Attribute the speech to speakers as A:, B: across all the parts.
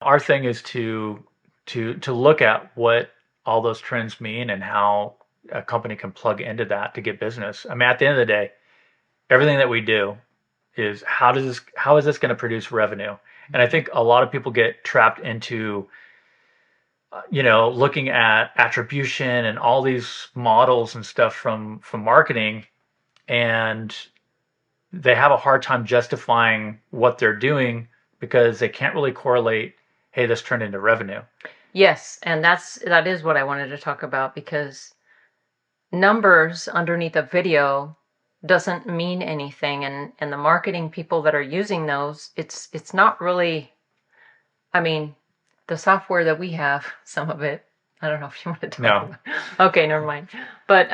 A: Our thing is to look at what all those trends mean and how a company can plug into that to get business. I mean, at the end of the day, everything that we do is how is this going to produce revenue? And I think a lot of people get trapped into looking at attribution and all these models and stuff from marketing, and they have a hard time justifying what they're doing because they can't really correlate, hey, this turned into revenue.
B: Yes, and that is what I wanted to talk about, because numbers underneath a video doesn't mean anything, and the marketing people that are using those, it's not really, I mean, the software that we have, some of it, I don't know if you want to talk
A: No.
B: about. Okay, never mind. But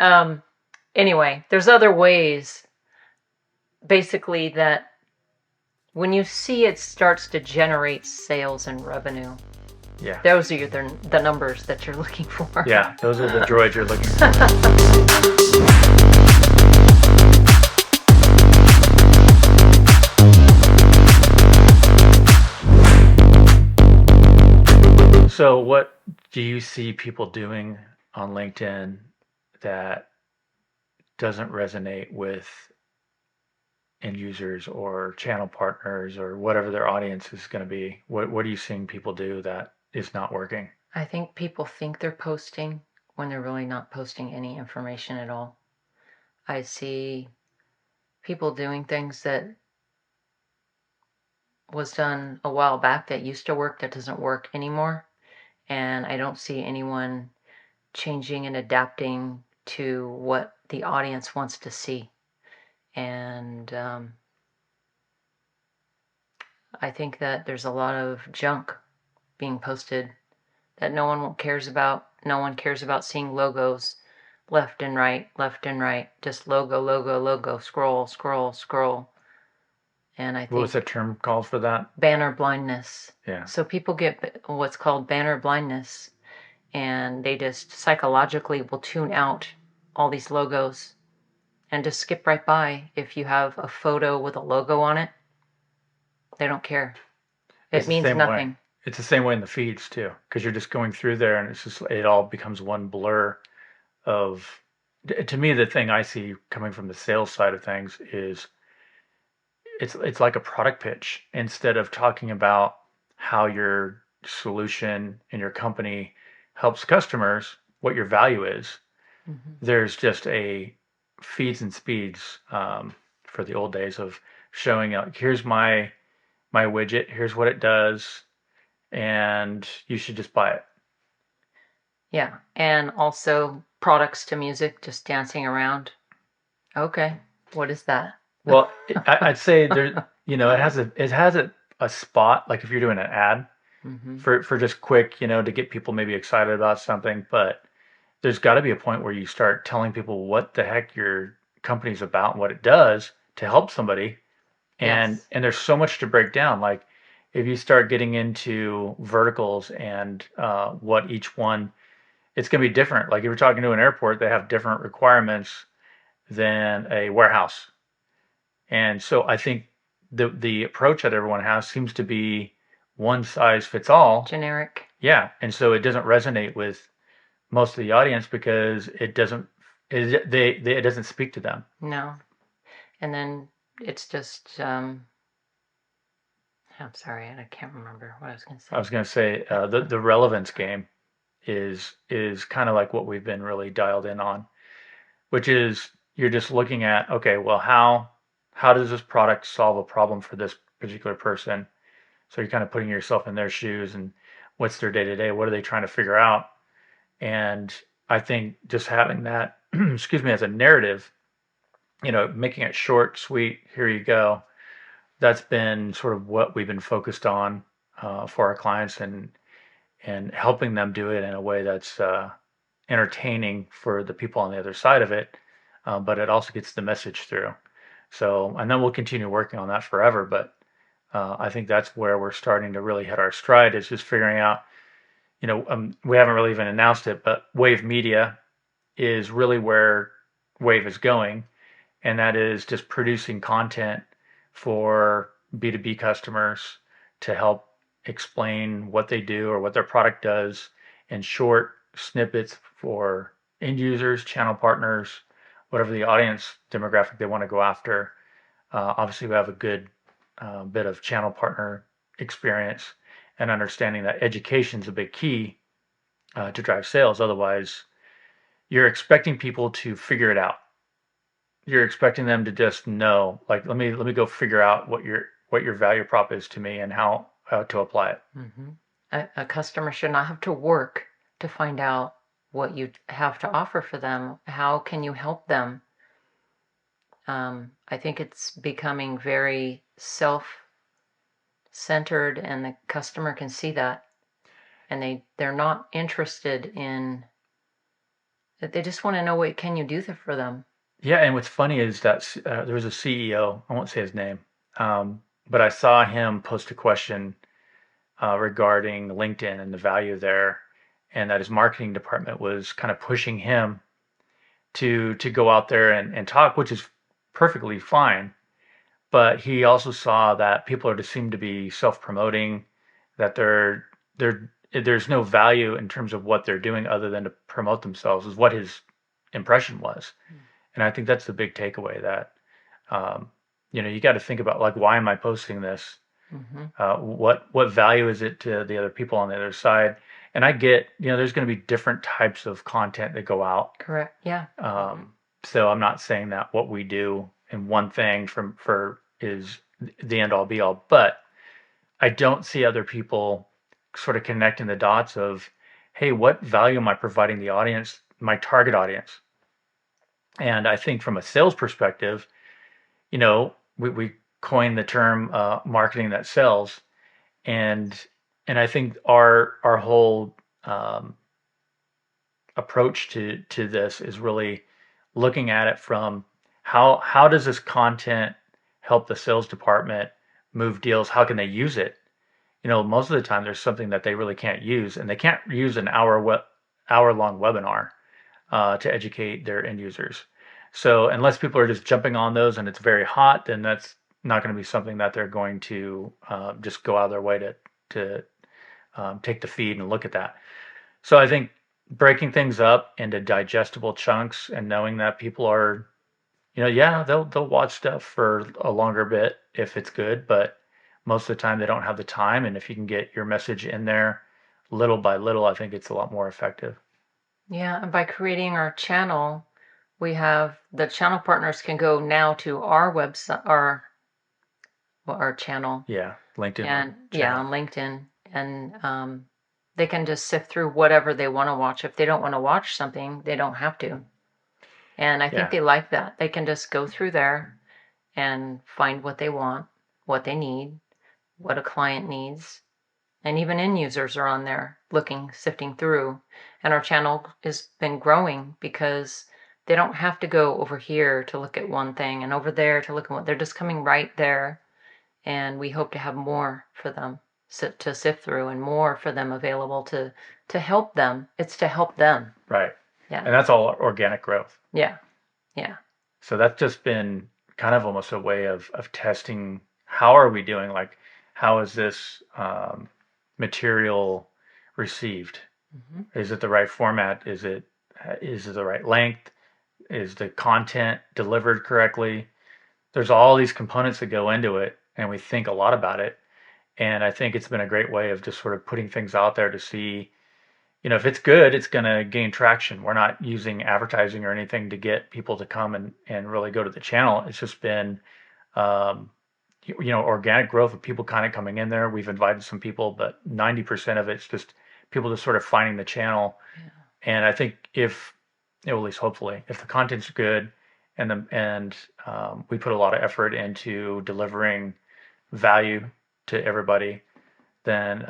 B: anyway, there's other ways basically that when you see it starts to generate sales and revenue,
A: Yeah.
B: those are the numbers that you're looking for.
A: Yeah, those are the droids you're looking for. So what do you see people doing on LinkedIn that doesn't resonate with end users or channel partners or whatever their audience is going to be? What are you seeing people do that is not working?
B: I think people think they're posting when they're really not posting any information at all. I see people doing things that was done a while back that used to work that doesn't work anymore. And I don't see anyone changing and adapting to what the audience wants to see. And I think that there's a lot of junk being posted that no one cares about. No one cares about seeing logos left and right, just logo, logo, logo, scroll, scroll, scroll. And I
A: What was
B: think
A: the term called for that?
B: banner blindness.
A: Yeah.
B: So people get what's called banner blindness, and they just psychologically will tune out all these logos and just skip right by. If you have a photo with a logo on it, they don't care.
A: It's
B: It
A: the
B: means
A: same way.
B: nothing.
A: It's the same way in the feeds too, because you're just going through there and it's just it all becomes one blur of. To me, the thing I see coming from the sales side of things is it's like a product pitch instead of talking about how your solution and your company helps customers, what your value is.
B: Mm-hmm.
A: There's just a feeds and speeds for the old days of showing like here's my widget, here's what it does, and you should just buy it.
B: Yeah, and also products to music, just dancing around. Okay, what is that?
A: Well, I'd say there, it has a spot like if you're doing an ad
B: Mm-hmm.
A: for just quick, to get people maybe excited about something, but there's got to be a point where you start telling people what the heck your company's about and what it does to help somebody, and
B: Yes.
A: and there's so much to break down. Like if you start getting into verticals and what each one, it's going to be different. Like if you're talking to an airport, they have different requirements than a warehouse. And so I think the approach that everyone has seems to be one size fits all.
B: Generic.
A: Yeah, and so it doesn't resonate with most of the audience because it doesn't speak to them.
B: No. And then it's just, I'm sorry, I can't remember what I was going to
A: I
B: say.
A: was going to say the relevance game is kind of like what we've been really dialed in on, which is you're just looking at, okay, well, how does this product solve a problem for this particular person? So you're kind of putting yourself in their shoes and what's their day to day? What are they trying to figure out? And I think just having that, excuse me, as a narrative, making it short, sweet, here you go. That's been sort of what we've been focused on for our clients, and helping them do it in a way that's entertaining for the people on the other side of it, but it also gets the message through. So, and then we'll continue working on that forever. But I think that's where we're starting to really hit our stride is just figuring out, we haven't really even announced it, but Wave Media is really where Wave is going. And that is just producing content for B2B customers to help explain what they do or what their product does in short snippets for end users, channel partners, whatever the audience demographic they want to go after. Obviously, we have a good bit of channel partner experience and understanding that education is a big key to drive sales. Otherwise, you're expecting people to figure it out. You're expecting them to just know, like, let me go figure out what your value prop is to me and how to apply it.
B: Mm-hmm. A customer should not have to work to find out what you have to offer for them. How can you help them? I think it's becoming very self-centered, and the customer can see that, and they're not interested in. They just want to know what can you do for them.
A: Yeah, and what's funny is that there was a CEO, I won't say his name, but I saw him post a question regarding LinkedIn and the value there, and that his marketing department was kind of pushing him to go out there and talk, which is perfectly fine. But he also saw that people are just seem to be self-promoting, that there's no value in terms of what they're doing other than to promote themselves, is what his impression was. And I think that's the big takeaway that um, you got to think about, like, why am I posting this?
B: Mm-hmm.
A: What value is it to the other people on the other side? And I get, there's going to be different types of content that go out.
B: Correct. Yeah.
A: So I'm not saying that what we do in one thing for is the end all be all, but I don't see other people sort of connecting the dots of, hey, what value am I providing the audience, my target audience? And I think from a sales perspective, we coined the term marketing that sells, and I think our whole approach to this is really looking at it from how does this content help the sales department move deals? How can they use it? Most of the time there's something that they really can't use, and they can't use an hour long webinar to educate their end users. So unless people are just jumping on those and it's very hot, then that's not going to be something that they're going to just go out of their way to take the feed and look at that. So I think breaking things up into digestible chunks and knowing that people are, yeah, they'll watch stuff for a longer bit if it's good, but most of the time they don't have the time. And if you can get your message in there little by little, I think it's a lot more effective.
B: Yeah, and by creating our channel, we have the channel partners can go now to our website, our channel,
A: Yeah, LinkedIn
B: and yeah,
A: channel.
B: on LinkedIn, and they can just sift through whatever they want to watch. If they don't want to watch something, they don't have to. And I think
A: Yeah,
B: they like that. They can just go through there and find what they want, what they need, what a client needs. And even end users are on there looking, sifting through. And our channel has been growing because they don't have to go over here to look at one thing and over there to look at one. They're just coming right there. And we hope to have more for them to sift through, and more for them available to help them. It's to help them.
A: right.
B: Yeah.
A: And that's all organic growth.
B: Yeah. Yeah.
A: So that's just been kind of almost a way of testing, how are we doing? Like, how is this material received?
B: Mm-hmm.
A: Is it the right format? Is it the right length? Is the content delivered correctly? There's all these components that go into it, and we think a lot about it. And I think it's been a great way of just sort of putting things out there to see, if it's good, it's going to gain traction. We're not using advertising or anything to get people to come and really go to the channel. It's just been, um, organic growth of people kind of coming in there. We've invited some people, but 90% of it's just people just sort of finding the channel.
B: Yeah.
A: And I think if, at least hopefully, if the content's good and we put a lot of effort into delivering value to everybody, then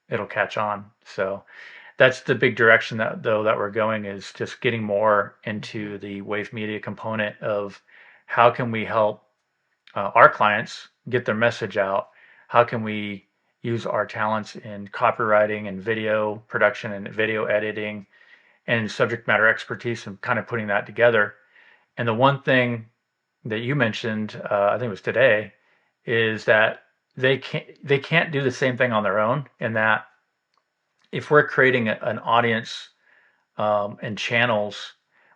A: it'll catch on. So that's the big direction that we're going, is just getting more into the wave media component of how can we help our clients get their message out? How can we use our talents in copywriting and video production and video editing and subject matter expertise and kind of putting that together? And the one thing that you mentioned, I think it was today, is that they can't do the same thing on their own. In that, if we're creating an audience and channels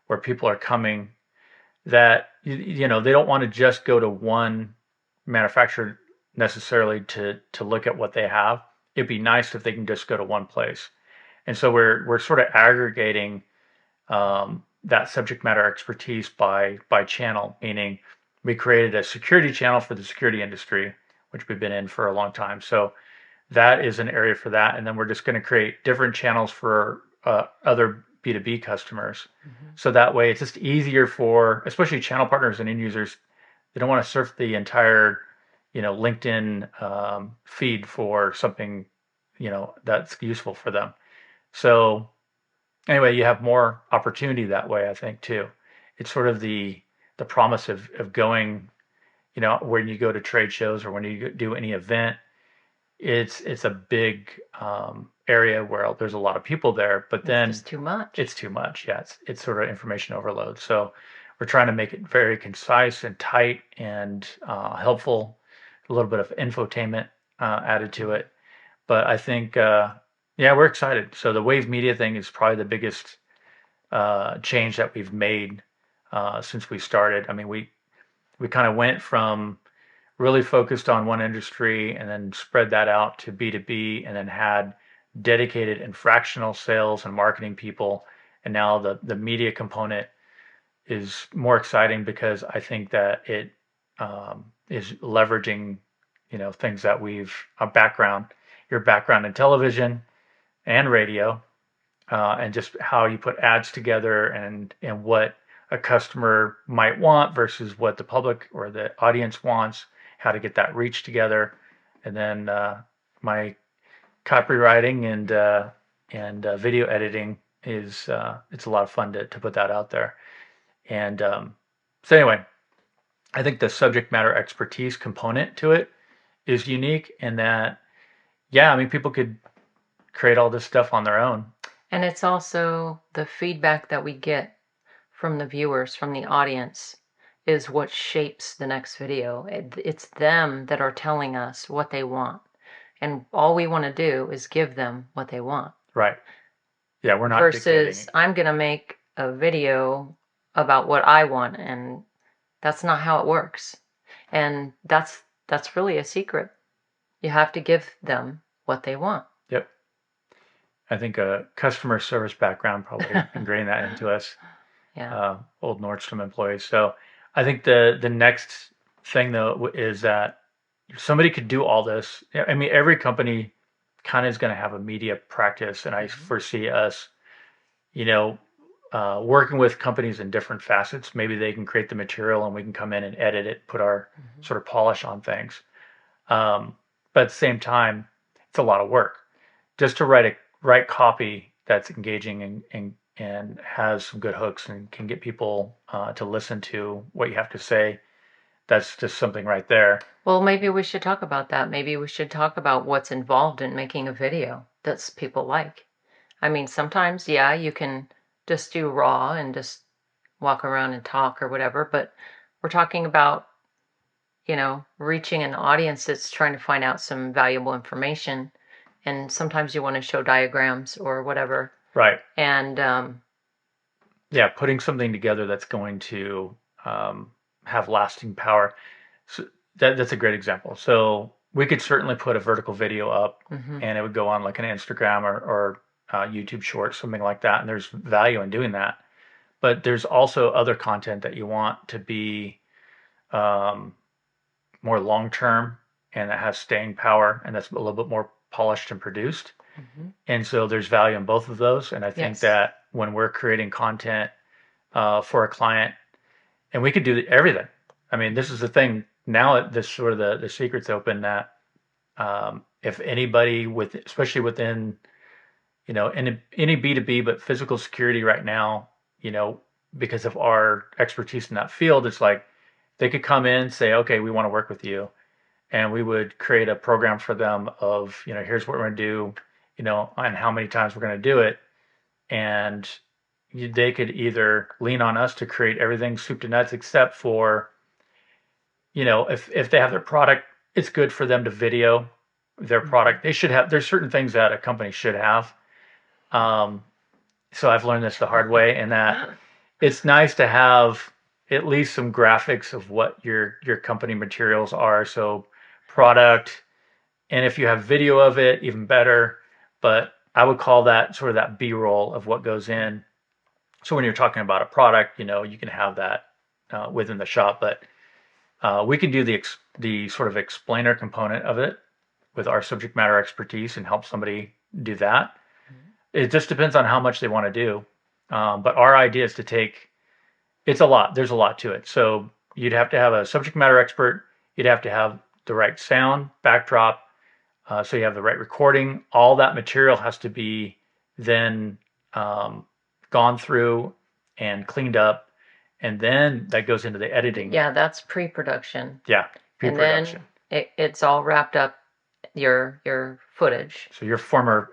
A: where people are coming, that they don't want to just go to one manufacturer necessarily to look at what they have. It'd be nice if they can just go to one place. And so we're sort of aggregating that subject matter expertise by channel, meaning we created a security channel for the security industry, which we've been in for a long time. So that is an area for that, and then we're just going to create different channels for other B2B customers.
B: Mm-hmm.
A: So that way, it's just easier for, especially channel partners and end users. They don't want to surf the entire, LinkedIn feed for something, that's useful for them. So anyway, you have more opportunity that way, I think too. It's sort of the promise of going, when you go to trade shows or when you do any event, it's a big area where there's a lot of people there, but
B: It's
A: then
B: just too much.
A: it's too much. Yeah, it's sort of information overload. So we're trying to make it very concise and tight and helpful, a little bit of infotainment added to it. But I think, yeah, we're excited. So the Wave Media thing is probably the biggest change that we've made since we started. I mean, we kind of went from really focused on one industry and then spread that out to B2B and then had dedicated and fractional sales and marketing people. And now the media component is more exciting because I think that it is leveraging, things that your background in television and radio, and just how you put ads together and what a customer might want versus what the public or the audience wants, how to get that reach together, and then my copywriting and video editing is it's a lot of fun to put that out there. And so anyway, I think the subject matter expertise component to it is unique in that, yeah, I mean, people could create all this stuff on their own.
B: And it's also the feedback that we get from the viewers, from the audience, is what shapes the next video. It's them that are telling us what they want. And all we want to do is give them what they want.
A: Right. Yeah, we're not dictating
B: Versus
A: it.
B: I'm going to make a video about what I want, and that's not how it works. And that's really a secret. You have to give them what they want.
A: Yep. I think a customer service background probably ingrained that into us,
B: Yeah.
A: old Nordstrom employees. So I think the next thing though is that somebody could do all this. I mean, every company kind of is going to have a media practice, and I
B: Mm-hmm.
A: foresee us, you know, working with companies in different facets. Maybe they can create the material, and we can come in and edit it, put our
B: Mm-hmm.
A: sort of polish on things. But at the same time, it's a lot of work just to write copy that's engaging and has some good hooks and can get people to listen to what you have to say. That's just something right there.
B: Well, maybe we should talk about that. Maybe we should talk about what's involved in making a video that people like. I mean, sometimes, yeah, you can just do raw and just walk around and talk or whatever, but we're talking about, reaching an audience that's trying to find out some valuable information. And sometimes you want to show diagrams or whatever.
A: Right.
B: And
A: Yeah, putting something together that's going to have lasting power. So that's a great example. So we could certainly put a vertical video up,
B: mhm.
A: and it would go on like an Instagram or YouTube short, something like that. And there's value in doing that. But there's also other content that you want to be um, more long term and that has staying power and that's a little bit more polished and produced.
B: Mhm.
A: And so there's value in both of those. And I think
B: Yes.
A: that when we're creating content for a client, and we could do everything. I mean, this is the thing now. This sort of the secret's open that if anybody with, especially within, in any B2B, but physical security right now, because of our expertise in that field, it's like they could come in, say, okay, we want to work with you, and we would create a program for them of, here's what we're going to do, and how many times we're going to do it, and they could either lean on us to create everything soup to nuts except for, if they have their product it's good for them to video their product. They should have. There's certain things that a company should have. Um, so I've learned this the hard way, and that it's nice to have at least some graphics of what your company materials are. So product, and if you have video of it, even better. But I would call that sort of that B-roll of what goes in. So when you're talking about a product, you can have that within the shop, but we can do the sort of explainer component of it with our subject matter expertise and help somebody do that. It just depends on how much they want to do. But our idea is to take, it's a lot. There's a lot to it. So you'd have to have a subject matter expert. You'd have to have the right sound backdrop. So you have the right recording. All that material has to be then gone through and cleaned up. And then that goes into the editing.
B: Yeah, that's pre-production.
A: Yeah, pre-production.
B: And then it's all wrapped up, your footage.
A: So your former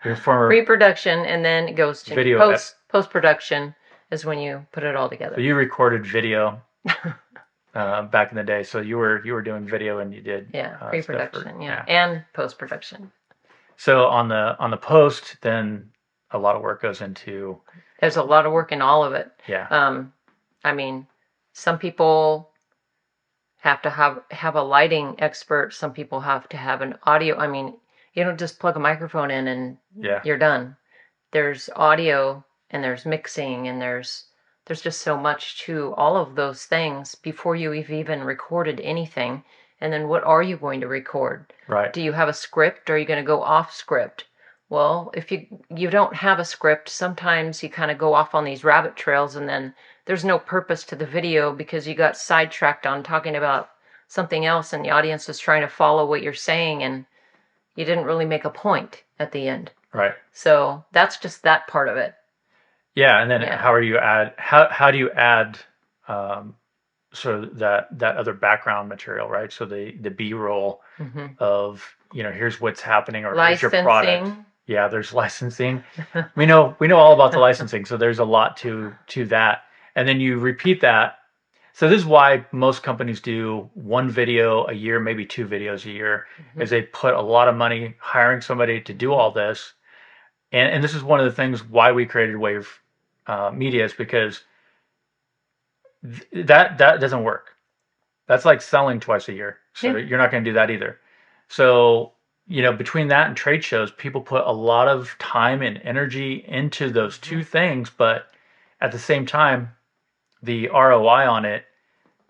B: pre-production, and then it goes to
A: video
B: post-production is when you put it all together.
A: So you recorded video back in the day. So you were doing video, and you did
B: pre-production, and post-production.
A: So on the post, then a lot of work goes into.
B: There's a lot of work in all of it.
A: Yeah.
B: I mean, some people have to have a lighting expert. Some people have to have an audio. I mean, you don't just plug a microphone in and you're done. There's audio, and there's mixing, and there's just so much to all of those things before you've even recorded anything. And then what are you going to record?
A: Right.
B: Do you have a script, or are you going to go off script? Well, if you don't have a script, sometimes you kind of go off on these rabbit trails, and then there's no purpose to the video because you got sidetracked on talking about something else, and the audience is trying to follow what you're saying, and you didn't really make a point at the end.
A: Right.
B: So that's just that part of it.
A: Yeah, and then how do you add sort of that other background material, right? So the B-roll of here's what's happening, or here's your product. Yeah, there's licensing. we know all about the licensing, so there's a lot to that. And then you repeat that. So this is why most companies do one video a year, maybe two videos a year, is they put a lot of money hiring somebody to do all this. And this is one of the things why we created Wave Media, is because that doesn't work. That's like selling twice a year. So you're not going to do that either. So between that and trade shows, people put a lot of time and energy into those two things, but at the same time, the ROI on it,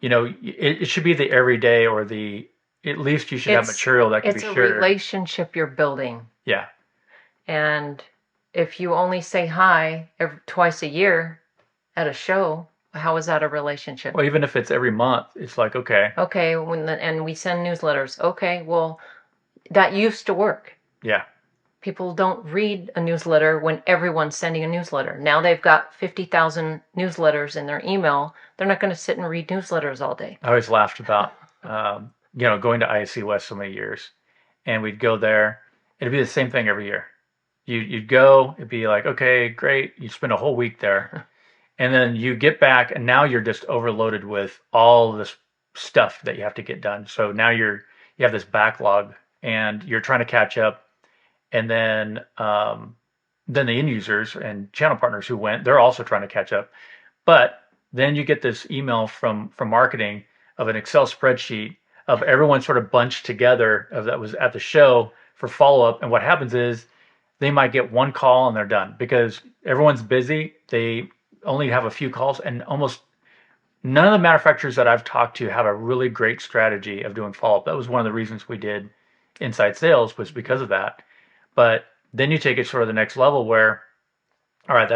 A: it should be the everyday, or at least you should have material that can be shared.
B: It's a relationship you're building.
A: Yeah.
B: And if you only say hi twice a year at a show, how is that a relationship?
A: Well, even if it's every month, it's like, okay.
B: Okay, and we send newsletters. Okay, well, that used to work.
A: Yeah.
B: People don't read a newsletter when everyone's sending a newsletter. Now they've got 50,000 newsletters in their email. They're not going to sit and read newsletters all day.
A: I always laughed about, going to ISC West so many years, and we'd go there. It'd be the same thing every year. You'd go, it'd be like, okay, great. You spend a whole week there. And then you get back, and now you're just overloaded with all this stuff that you have to get done. So now you have this backlog, and you're trying to catch up. And then the end users and channel partners who went, they're also trying to catch up. But then you get this email from marketing of an Excel spreadsheet of everyone sort of bunched together that was at the show for follow-up. And what happens is they might get one call and they're done because everyone's busy. They only have a few calls, and almost none of the manufacturers that I've talked to have a really great strategy of doing follow-up. That was one of the reasons we did inside sales, was because of that. But then you take it sort of the next level where, all right,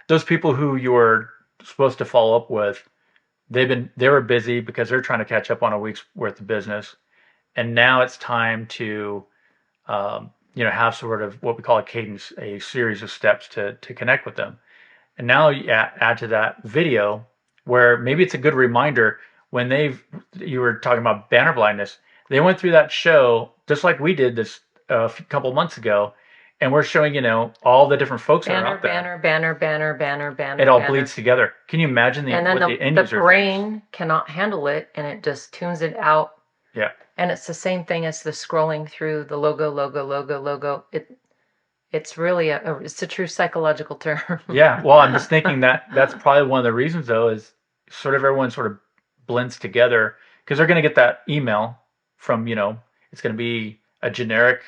A: those people who you were supposed to follow up with, they were busy because they're trying to catch up on a week's worth of business. And now it's time to, have sort of what we call a cadence, a series of steps to connect with them. And now you add to that video where maybe it's a good reminder when you were talking about banner blindness, they went through that show just like we did this a couple months ago, and we're showing, all the different folks that are
B: Banner,
A: out there.
B: banner, banner, banner, banner,
A: It
B: banner,
A: all
B: banner.
A: bleeds together. Can you imagine
B: And then
A: what the end
B: the
A: user thinks?
B: brain cannot handle it and it just tunes it out.
A: Yeah.
B: And it's the same thing as the scrolling through the logo, logo, logo, logo. It's really it's a true psychological term.
A: Yeah. Well, I'm just thinking that that's probably one of the reasons, though, is sort of everyone sort of blends together because they're going to get that email from, it's going to be a generic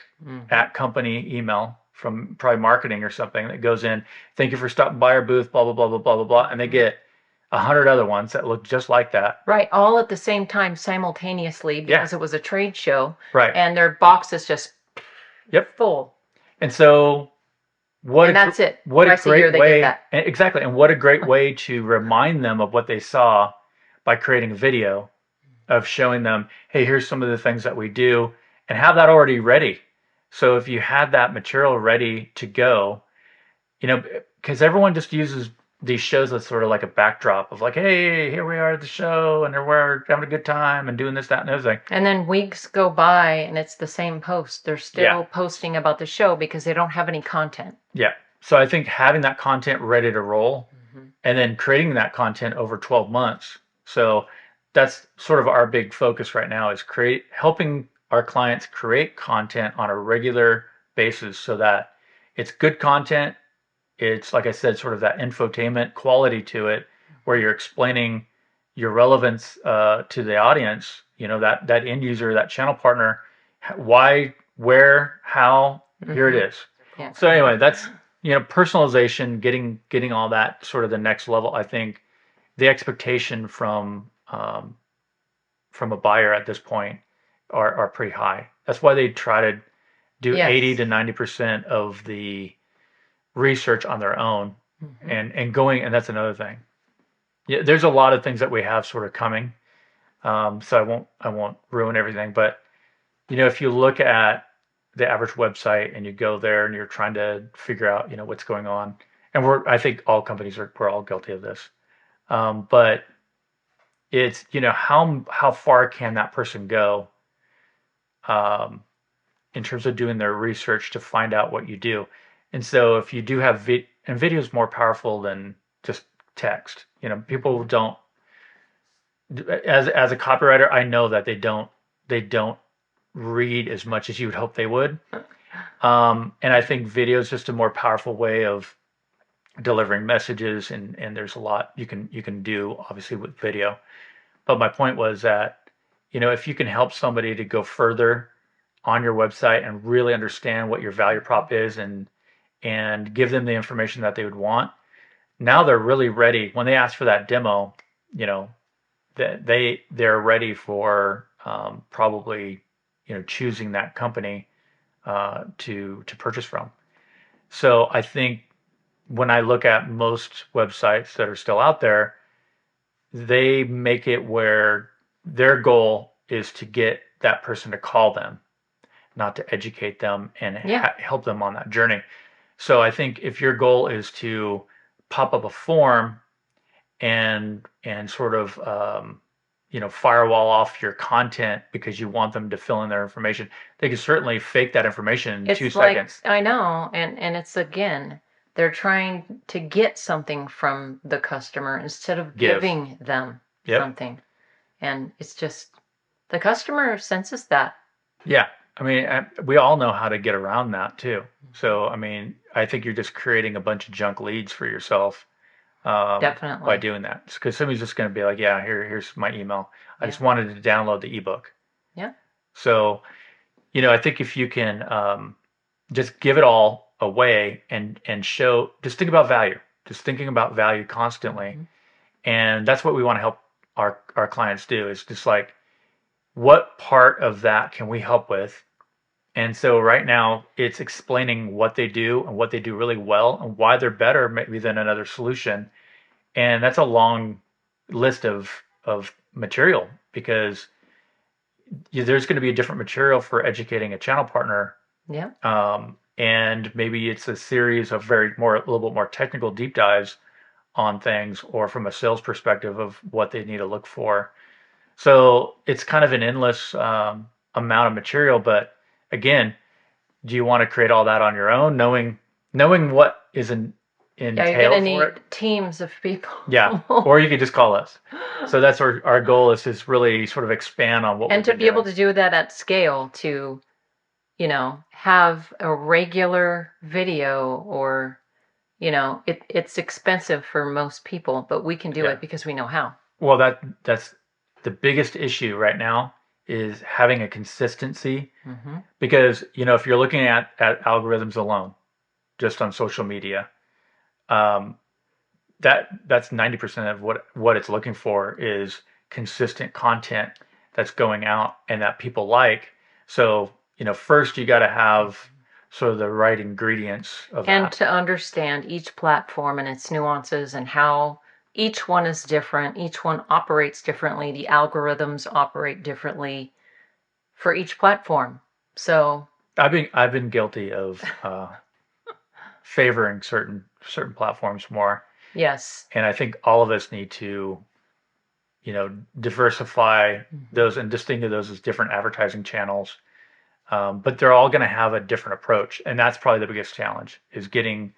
A: at company email from probably marketing or something that goes in. Thank you for stopping by our booth, blah, blah, blah, blah, blah, blah, blah. And they get 100 other ones that look just like that.
B: Right, all at the same time simultaneously because
A: Yeah.
B: it was a trade show.
A: Right.
B: And their box is just
A: Yep.
B: full.
A: And so
B: And that's it.
A: what a
B: Twice a year
A: great
B: they get
A: way,
B: that.
A: exactly, and what a great way to remind them of what they saw by creating a video of showing them, hey, here's some of the things that we do, and have that already ready. So if you had that material ready to go, because everyone just uses these shows as sort of like a backdrop of like, hey, here we are at the show, and we're having a good time and doing this, that, and everything.
B: And then weeks go by and it's the same post. They're still posting about the show because they don't have any content.
A: Yeah. So I think having that content ready to roll and then creating that content over 12 months. So that's sort of our big focus right now is helping our clients create content on a regular basis so that it's good content. It's, like I said, sort of that infotainment quality to it where you're explaining your relevance to the audience, that end user, that channel partner, why, where, how, here it is.
B: Yeah.
A: So anyway, that's, personalization, getting all that sort of the next level. I think the expectation from a buyer at this point are pretty high. That's why they try to do 80 to 90% of the research on their own and that's another thing. Yeah, there's a lot of things that we have sort of coming. So I won't ruin everything, but if you look at the average website and you go there and you're trying to figure out, what's going on, and I think all companies we're all guilty of this. But it's, how far can that person go, in terms of doing their research to find out what you do. And so if you do have and video is more powerful than just text. People don't, as a copywriter, I know that they don't read as much as you would hope they would. And I think video is just a more powerful way of delivering messages, and there's a lot you can do obviously with video. But my point was that, if you can help somebody to go further on your website and really understand what your value prop is and give them the information that they would want, now they're really ready. When they ask for that demo, that they're ready for probably choosing that company to purchase from. So I think when I look at most websites that are still out there, they make it where their goal is to get that person to call them, not to educate them and help them on that journey. So I think if your goal is to pop up a form and sort of firewall off your content because you want them to fill in their information, they can certainly fake that information in 2 seconds.
B: I know, and it's, again, they're trying to get something from the customer instead of giving them something. And it's just, the customer senses that.
A: Yeah. I mean, we all know how to get around that too. So, I mean, I think you're just creating a bunch of junk leads for yourself.
B: Definitely.
A: By doing that. Because somebody's just going to be like, yeah, here's my email. I just wanted to download the ebook.
B: Yeah.
A: So, I think if you can just give it all away and show, just think about value. Just thinking about value constantly. And that's what we want to help our clients do, is just like, what part of that can we help with? And so right now it's explaining what they do and what they do really well and why they're better maybe than another solution. And that's a long list of material, because there's going to be a different material for educating a channel partner.
B: Yeah.
A: And maybe it's a series of a little bit more technical deep dives on things, or from a sales perspective of what they need to look for. So it's kind of an endless amount of material. But again, do you want to create all that on your own, knowing what is
B: Yeah, you're gonna
A: entailed for it?
B: need teams of people.
A: Yeah, or you could just call us. So that's our goal is to really sort of expand on what
B: And
A: we've
B: to
A: been
B: be able
A: doing.
B: to do that at scale, to, have a regular video, or, it's expensive for most people, but we can do
A: Yeah.
B: it because we know how.
A: Well, that's the biggest issue right now is having a consistency
B: Hmm.
A: because if you're looking at algorithms alone, just on social media, um, that's 90% of what it's looking for is consistent content that's going out and that people like. So, first you got to have sort of the right ingredients of
B: And
A: that.
B: to understand each platform and its nuances and how each one is different, each one operates differently, the algorithms operate differently for each platform. So,
A: I've been guilty of favoring certain platforms more,
B: yes.
A: and I think all of us need to diversify
B: Hmm.
A: those and distinguish those as different advertising channels. But they're all going to have a different approach, and that's probably the biggest challenge is getting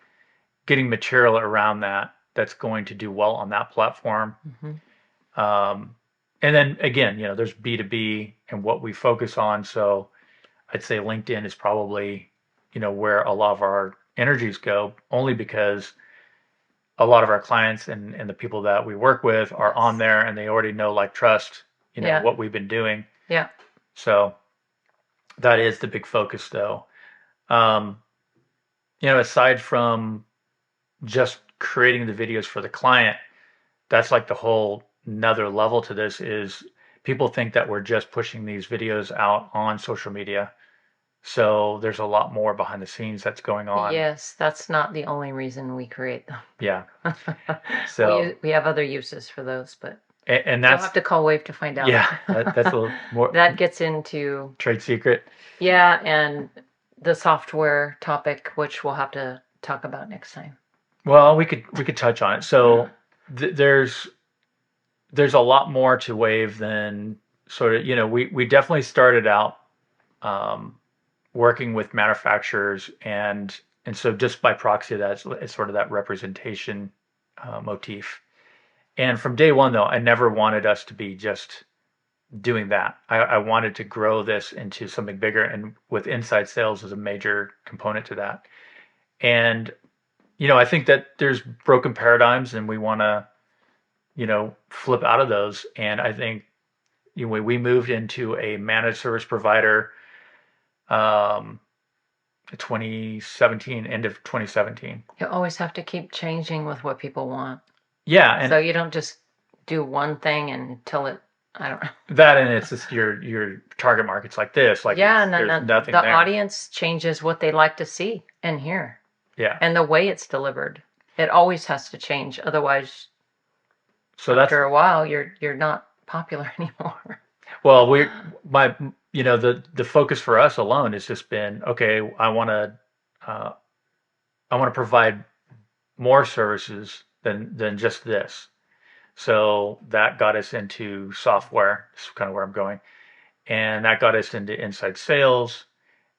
A: material around that's going to do well on that platform.
B: Hmm.
A: Um, and then again, there's B2B and what we focus on. So I'd say LinkedIn is probably, where a lot of our energies go, only because a lot of our clients and the people that we work with are on
B: Yes.
A: there and they already know, like, trust,
B: Yeah.
A: what we've been doing.
B: Yeah.
A: So that is the big focus though. Um, aside from just creating the videos for the client, that's like the whole another level to this is people think that we're just pushing these videos out on social media. So there's a lot more behind the scenes that's going on.
B: Yes, that's not the only reason we create them.
A: Yeah. So
B: We have other uses for those, but
A: and
B: you'll
A: that's
B: have to call Wave to find out.
A: yeah, that's a little more
B: That gets into,
A: trade secret.
B: yeah, and the software topic, which we'll have to talk about next time.
A: Well, we could touch on it. So there's a lot more to Wave than sort of, we definitely started out um, working with manufacturers and so just by proxy that's it's sort of that representation motif. And from day one though, I never wanted us to be just doing that. I wanted to grow this into something bigger, and with inside sales as a major component to that. And I think that there's broken paradigms and we want to flip out of those. And I think we moved into a managed service provider um, 2017, end of 2017.
B: You always have to keep changing with what people want.
A: Yeah,
B: So
A: and
B: you don't just do one thing until it, I don't know.
A: that and it's just your target markets like this, like
B: Yeah,
A: there's
B: and
A: nothing
B: the
A: there.
B: audience changes what they like to see and hear,
A: Yeah.
B: and the way it's delivered. It always has to change. Otherwise,
A: So that's
B: after a while, you're not popular anymore.
A: well, my the focus for us alone has just been okay. Uh, I want to provide more services than just this. So that got us into software. This is kind of where I'm going, and that got us into inside sales,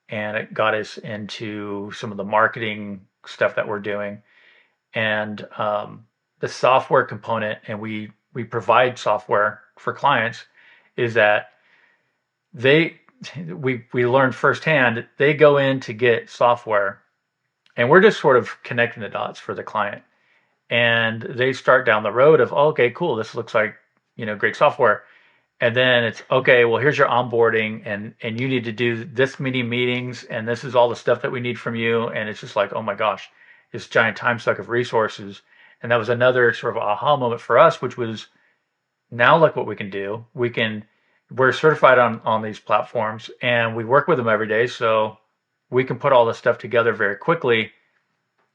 A: and it got us into some of the marketing stuff that we're doing, and the software component. And we provide software for clients. Is that they we learned firsthand they go in to get software and we're just sort of connecting the dots for the client and they start down the road of, oh, okay, cool, this looks like great software. And then it's okay, well, here's your onboarding and you need to do this many meetings and this is all the stuff that we need from you. And it's just like, oh my gosh, this giant time suck of resources. And that was another sort of aha moment for us, which was now look what we can do. We're certified on these platforms and we work with them every day, so we can put all this stuff together very quickly.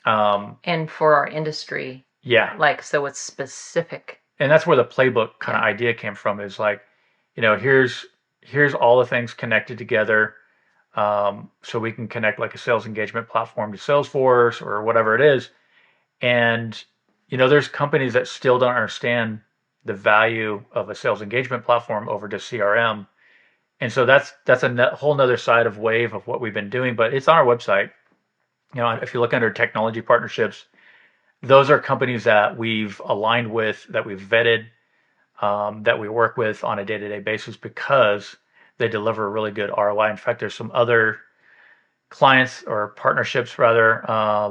B: And for our industry,
A: Yeah,
B: so it's specific.
A: and that's where the playbook kind of
B: Yeah.
A: idea came from. Is like, here's all the things connected together, so we can connect like a sales engagement platform to Salesforce or whatever it is. And there's companies that still don't understand the value of a sales engagement platform over just CRM. And so that's a whole nother side of Wave of what we've been doing, but it's on our website. If you look under technology partnerships, those are companies that we've aligned with, that we've vetted, that we work with on a day-to-day basis because they deliver a really good ROI. In fact, there's some other clients or partnerships rather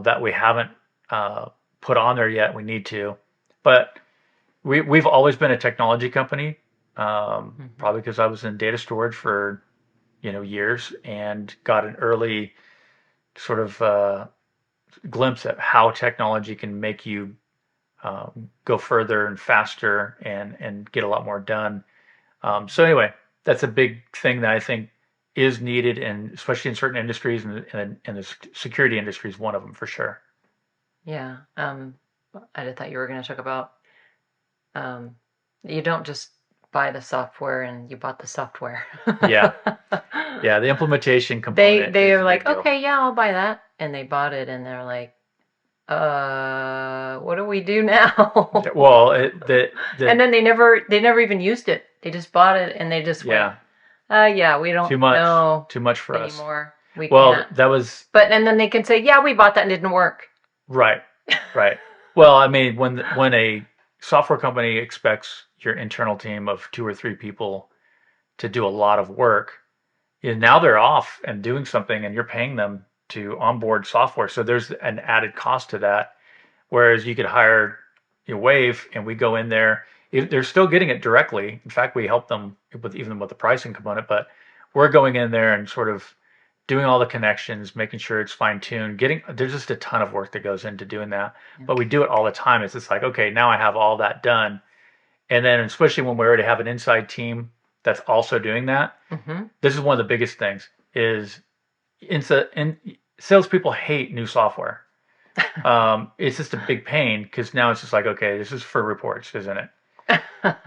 A: that we haven't uh, put on there yet. We need to, but we've always been a technology company.
B: Hmm.
A: Probably because I was in data storage for years and got an early sort of glimpse at how technology can make you go further and faster and get a lot more done. So anyway, that's a big thing that I think is needed, and especially in certain industries, and the security industry is one of them for sure.
B: Yeah. I thought you were going to talk about um, you don't just buy the software and you bought the software.
A: Yeah, yeah. The implementation
B: They
A: component
B: they
A: is
B: are
A: a
B: like,
A: big deal.
B: okay, yeah, I'll buy that, and they bought it, and they're like, what do we do now?
A: Well,
B: And
A: the
B: then they never even used it. They just bought it, and they just went,
A: yeah,
B: yeah, we don't know
A: too much for us.
B: anymore. We
A: Well,
B: can't.
A: that was
B: But and then they can say, yeah, we bought that and it didn't work.
A: right, right. Well, I mean, when a software company expects your internal team of 2 or 3 people to do a lot of work, now they're off and doing something, and you're paying them to onboard software. So there's an added cost to that. Whereas you could hire Wave, and we go in there. They're still getting it directly. In fact, we help them with even with the pricing component, but we're going in there and sort of doing all the connections, making sure it's fine tuned. There's just a ton of work that goes into doing that, but we
B: Okay.
A: do it all the time. It's just like, okay, now I have all that done, and then especially when we already have an inside team that's also doing that.
B: Mm-hmm.
A: This is one of the biggest things is in salespeople hate new software. It's just a big pain because now it's just like, okay, this is for reports, isn't it?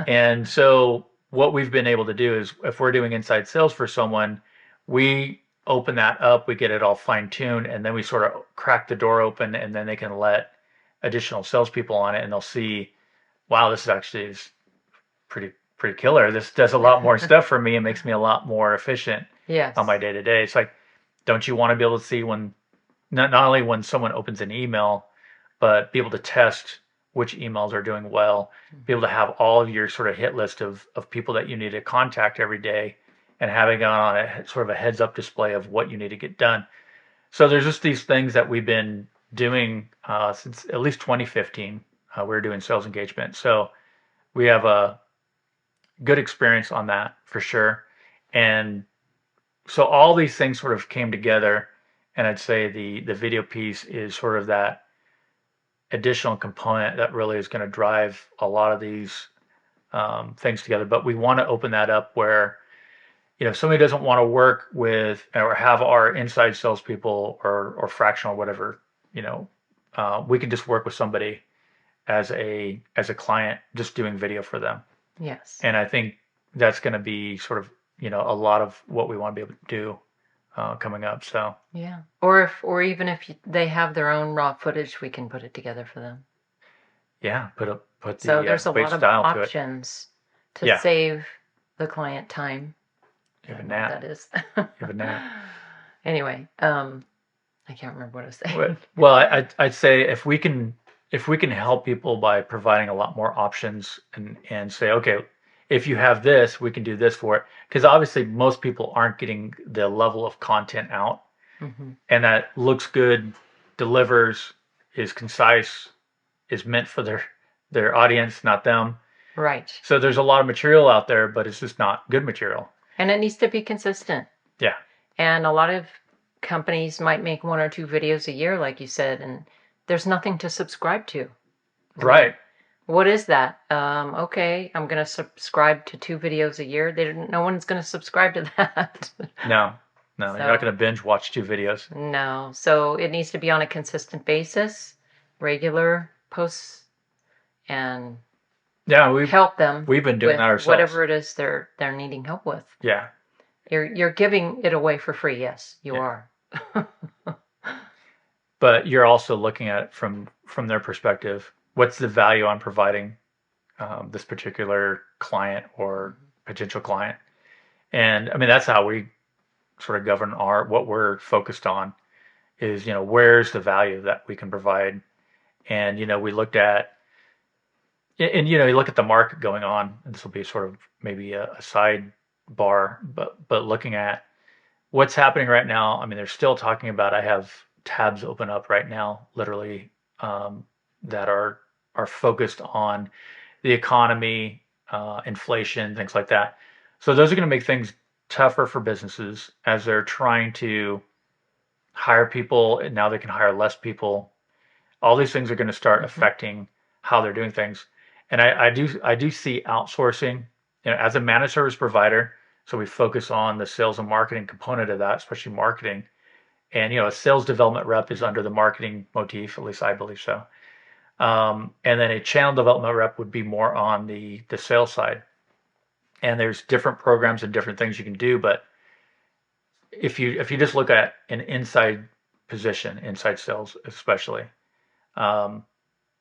A: And so what we've been able to do is if we're doing inside sales for someone, we open that up, we get it all fine tuned, and then we sort of crack the door open, and then they can let additional salespeople on it, and they'll see, wow, this is actually is pretty killer. This does a lot more stuff for me and makes me a lot more efficient on my
B: Yes.
A: day to day. It's like, don't you want to be able to see when not only when someone opens an email, but be able to test which emails are doing well, be able to have all of your sort of hit list of people that you need to contact every day and having on a sort of a heads up display of what you need to get done. So there's just these things that we've been doing since at least 2015. We were doing sales engagement. So we have a good experience on that for sure. And so all these things sort of came together, and I'd say the video piece is sort of that additional component that really is going to drive a lot of these things together. But we want to open that up where if somebody doesn't want to work with or have our inside salespeople or fractional whatever, we can just work with somebody as a client, just doing video for them.
B: Yes.
A: And I think that's going to be sort of a lot of what we want to be able to do coming up. So
B: Yeah. Or even if they have their own raw footage, we can put it together for them.
A: yeah, put
B: So
A: the
B: there's a
A: wave
B: lot of
A: style to it.
B: options to
A: Yeah,
B: save the client time.
A: you
B: I
A: have a
B: don't know what
A: nap.
B: that is.
A: You have a nap.
B: Anyway, I can't remember what I was saying.
A: Well, I'd say if we can help people by providing a lot more options and say, okay, if you have this, we can do this for it. Because obviously most people aren't getting the level of content out,
B: Hmm.
A: and that looks good, delivers, is concise, is meant for their audience, not them.
B: Right.
A: So there's a lot of material out there, but it's just not good material.
B: And it needs to be consistent.
A: Yeah,
B: And a lot of companies might make one or two videos a year, like you said, and there's nothing to subscribe to. I mean,
A: right.
B: what is that? Okay, I'm going to subscribe to 2 videos a year. No one's going to subscribe to that.
A: No, no, you're not
B: So,
A: going to binge watch 2 videos.
B: no. So it needs to be on a consistent basis, regular posts, and
A: Yeah,
B: help them
A: we've been doing
B: with
A: that ourselves.
B: whatever it is they're needing help with.
A: Yeah,
B: You're giving it away for free. Yes, you
A: yeah.
B: are.
A: But you're also looking at it from their perspective. What's the value I'm providing this particular client or potential client? And I mean, that's how we sort of govern what we're focused on is, where's the value that we can provide. And, we looked at, and, you look at the market going on, and this will be sort of maybe a side bar, but looking at what's happening right now. I mean, they're still talking about, I have tabs open up right now, literally, um, that are focused on the economy, inflation, things like that. So those are going to make things tougher for businesses as they're trying to hire people, and now they can hire less people. All these things are going to start
B: Hmm.
A: affecting how they're doing things. And I do see outsourcing, as a managed service provider. So we focus on the sales and marketing component of that, especially marketing. And a sales development rep is under the marketing motif, at least I believe so. And then a channel development rep would be more on the sales side. And there's different programs and different things you can do, but if you just look at an inside position, inside sales especially, um,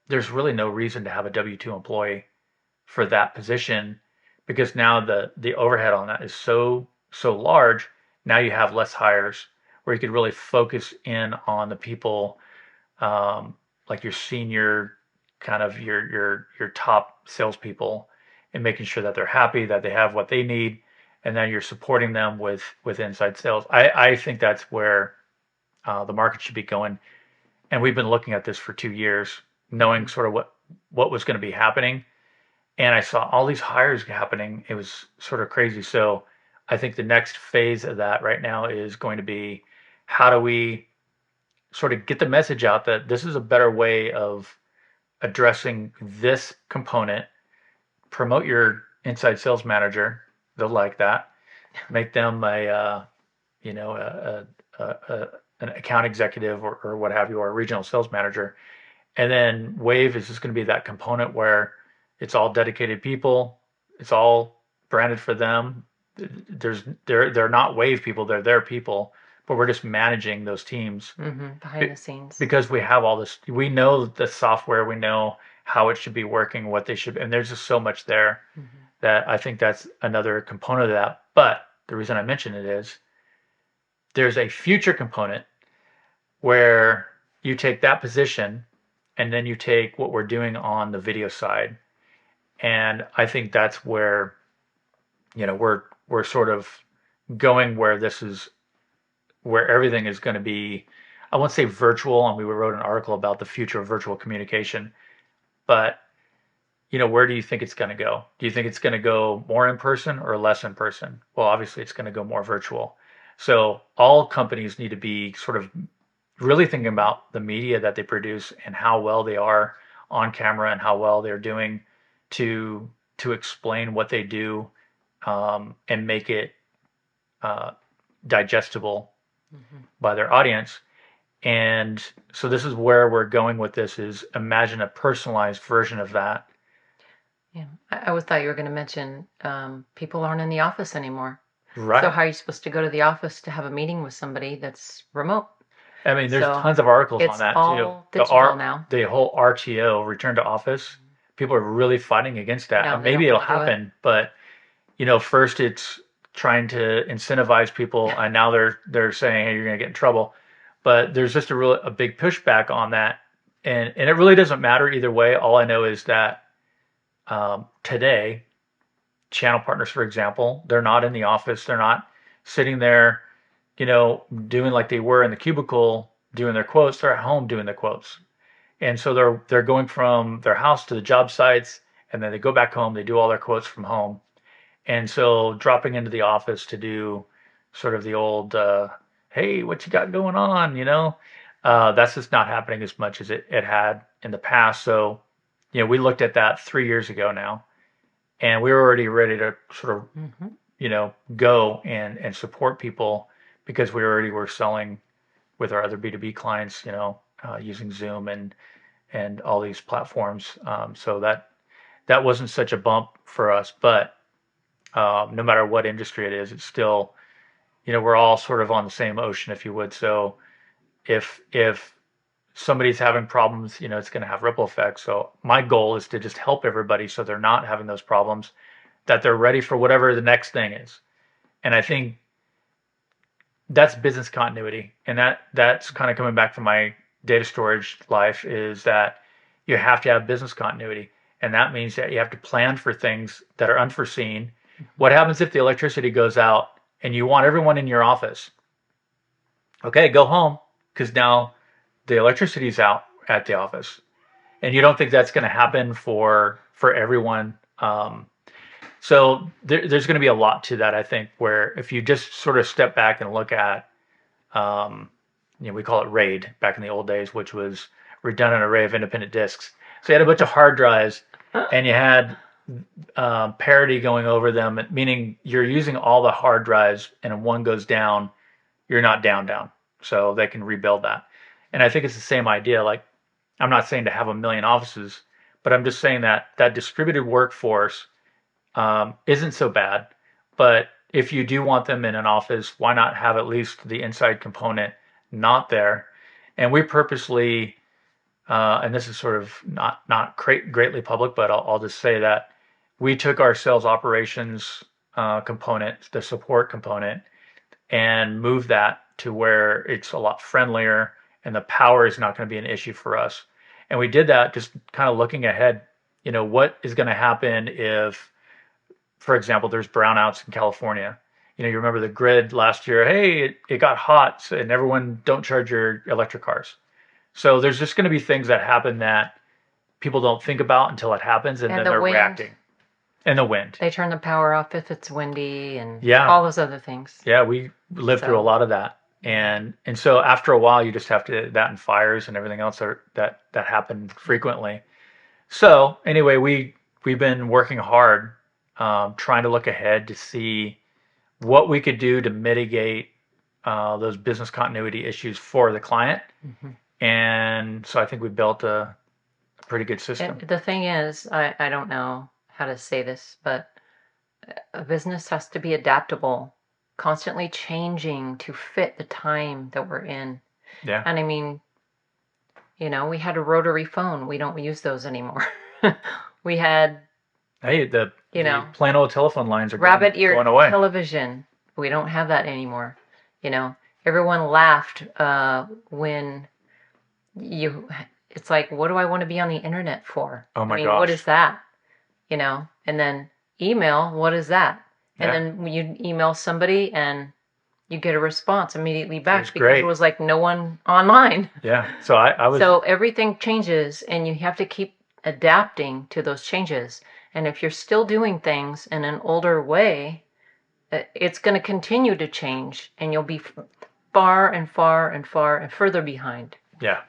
A: there's really no reason to have a W-2 employee for that position because now the overhead on that is so large. Now you have less hires where you could really focus in on the people, um, like your senior, kind of your top salespeople, and making sure that they're happy, that they have what they need, and then you're supporting them with inside sales. I think that's where the market should be going. And we've been looking at this for 2 years, knowing
B: Hmm.
A: sort of what was going to be happening. And I saw all these hires happening. It was sort of crazy. So I think the next phase of that right now is going to be, how do we sort of get the message out that this is a better way of addressing this component, promote your inside sales manager. They'll like that. Make them you know, an account executive, or what have you, or a regional sales manager. And then Wave is just going to be that component where it's all dedicated people. It's all branded for them. They're not Wave people. They're their people, but we're just managing those teams
B: Behind the scenes.
A: because we have all this. We know the software. We know how it should be working, what they should, and there's just so much there
B: Hmm.
A: that I think that's another component of that. But the reason I mention it is there's a future component where you take that position and then you take what we're doing on the video side. And I think that's where, we're sort of going, where this is where everything is going to be. I won't say virtual, and we wrote an article about the future of virtual communication, but where do you think it's going to go? Do you think it's going to go more in person or less in person? Well, obviously it's going to go more virtual. So all companies need to be sort of really thinking about the media that they produce and how well they are on camera and how well they're doing to explain what they do, and make it uh, digestible
B: Hmm.
A: by their audience. And so this is where we're going with this: is imagine a personalized version of that.
B: Yeah, I always thought you were going to mention people aren't in the office anymore. So
A: Right.
B: how are you supposed to go to the office to have a meeting with somebody that's remote?
A: I mean, there's
B: So
A: tons of articles on
B: it's
A: that too.
B: all digital now.
A: The whole RTO, return to office, people are really fighting against that.
B: No,
A: And
B: they
A: maybe
B: don't
A: it'll
B: want to do it.
A: happen, but first it's trying to incentivize people, and now they're saying, hey, you're going to get in trouble. But there's just a big pushback on that, and it really doesn't matter either way. All I know is that, today, channel partners, for example, they're not in the office. They're not sitting there, doing like they were in the cubicle doing their quotes. They're at home doing their quotes. And so they're going from their house to the job sites, and then they go back home. They do all their quotes from home. And so dropping into the office to do sort of the old, hey, what you got going on, that's just not happening as much as it had in the past. So, we looked at that 3 years ago now, and we were already ready to sort of,
B: Hmm.
A: go and support people because we already were selling with our other B2B clients, using Zoom and all these platforms. So that wasn't such a bump for us, but no matter what industry it is, it's still, we're all sort of on the same ocean, if you would. So if somebody's having problems, it's going to have ripple effects. So my goal is to just help everybody so they're not having those problems, that they're ready for whatever the next thing is. And I think that's business continuity. And that's kind of coming back from my data storage life, is that you have to have business continuity. And that means that you have to plan for things that are unforeseen. What happens if the electricity goes out and you want everyone in your office? Okay, go home, because now the electricity's out at the office, and you don't think that's going to happen for everyone. So there's going to be a lot to that, I think, where if you just sort of step back and look at, um, we call it RAID back in the old days, which was redundant array of independent disks. So you had a bunch of hard drives, and you had parity going over them, meaning you're using all the hard drives, and if one goes down, you're not down. So they can rebuild that. And I think it's the same idea. Like, I'm not saying to have a million offices, but I'm just saying that that distributed workforce isn't so bad. But if you do want them in an office, why not have at least the inside component not there? And we purposely, and this is sort of not greatly public, but I'll just say that we took our sales operations component, the support component, and moved that to where it's a lot friendlier and the power is not going to be an issue for us. And we did that just kind of looking ahead. What is going to happen if, for example, there's brownouts in California? You remember the grid last year. Hey, it got hot, and everyone don't charge your electric cars. So there's just going to be things that happen that people don't think about until it happens, and then
B: the
A: they're
B: wind.
A: reacting. And the wind.
B: They turn the power off if it's windy, and
A: Yeah.
B: all those other things.
A: Yeah, we lived through a lot of that. And so after a while, you just have to, that and fires and everything else that happen frequently. So anyway, we've been working hard, trying to look ahead to see what we could do to mitigate those business continuity issues for the client. And so I think we built a pretty good system.
B: The thing is, I don't know how to say this, but a business has to be adaptable, constantly changing to fit the time that we're in.
A: Yeah.
B: And I mean, we had a rotary phone. We don't use those anymore. We had,
A: the plain old telephone lines are
B: rabbit ear
A: going away.
B: television. We don't have that anymore. Everyone laughed when it's like, what do I want to be on the internet for?
A: Oh my gosh.
B: What is that? And then email, what is that? And then you email somebody and you get a response immediately back because
A: great.
B: It was like no one online.
A: Yeah. So I was.
B: So everything changes and you have to keep adapting to those changes. And if you're still doing things in an older way, it's going to continue to change and you'll be far and further behind.
A: Yeah.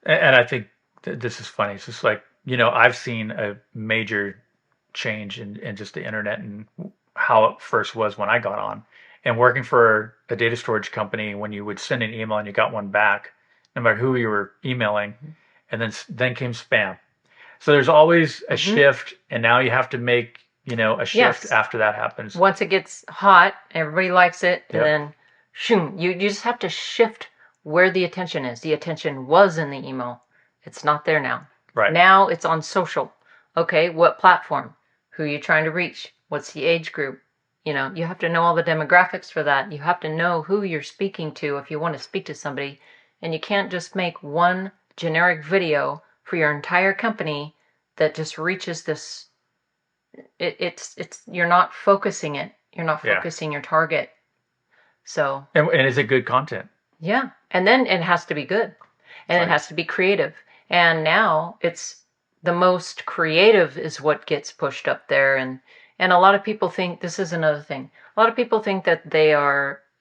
A: And I think this is funny. It's just like, I've seen a major change in just the internet and how it first was when I got on. And working for a data storage company, when you would send an email and you got one back, no matter who you were emailing, and then came spam. So there's always a shift, and now you have to make, a shift after that happens.
B: Once it gets hot, everybody likes it, and then shoom, you just have to shift where the attention is. The attention was in the email. It's not there now.
A: Right.
B: Now it's on social. Okay, what platform? Who are you trying to reach? What's the age group? You have to know all the demographics for that. You have to know who you're speaking to if you want to speak to somebody. And you can't just make one generic video for your entire company that just reaches this. It's you're not focusing it. You're not focusing your target. So.
A: And is it good content?
B: Yeah. And then it has to be good. And it has to be creative. And now it's the most creative is what gets pushed up there. And a lot of people think, this is another thing, a lot of people think that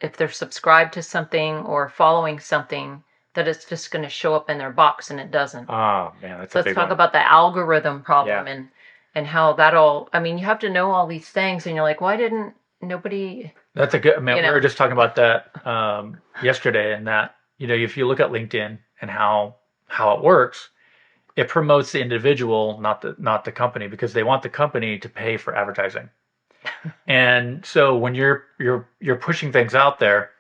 B: if they're subscribed to something or following something, that it's just going to show up in their box, and it doesn't.
A: Oh, man, that's a big one.
B: Let's talk about the algorithm problem and how you have to know all these things, and you're like, why didn't nobody...
A: That's a good... we were just talking about that yesterday, and that, if you look at LinkedIn and how it works, it promotes the individual, not the company, because they want the company to pay for advertising. And so when you're pushing things out there,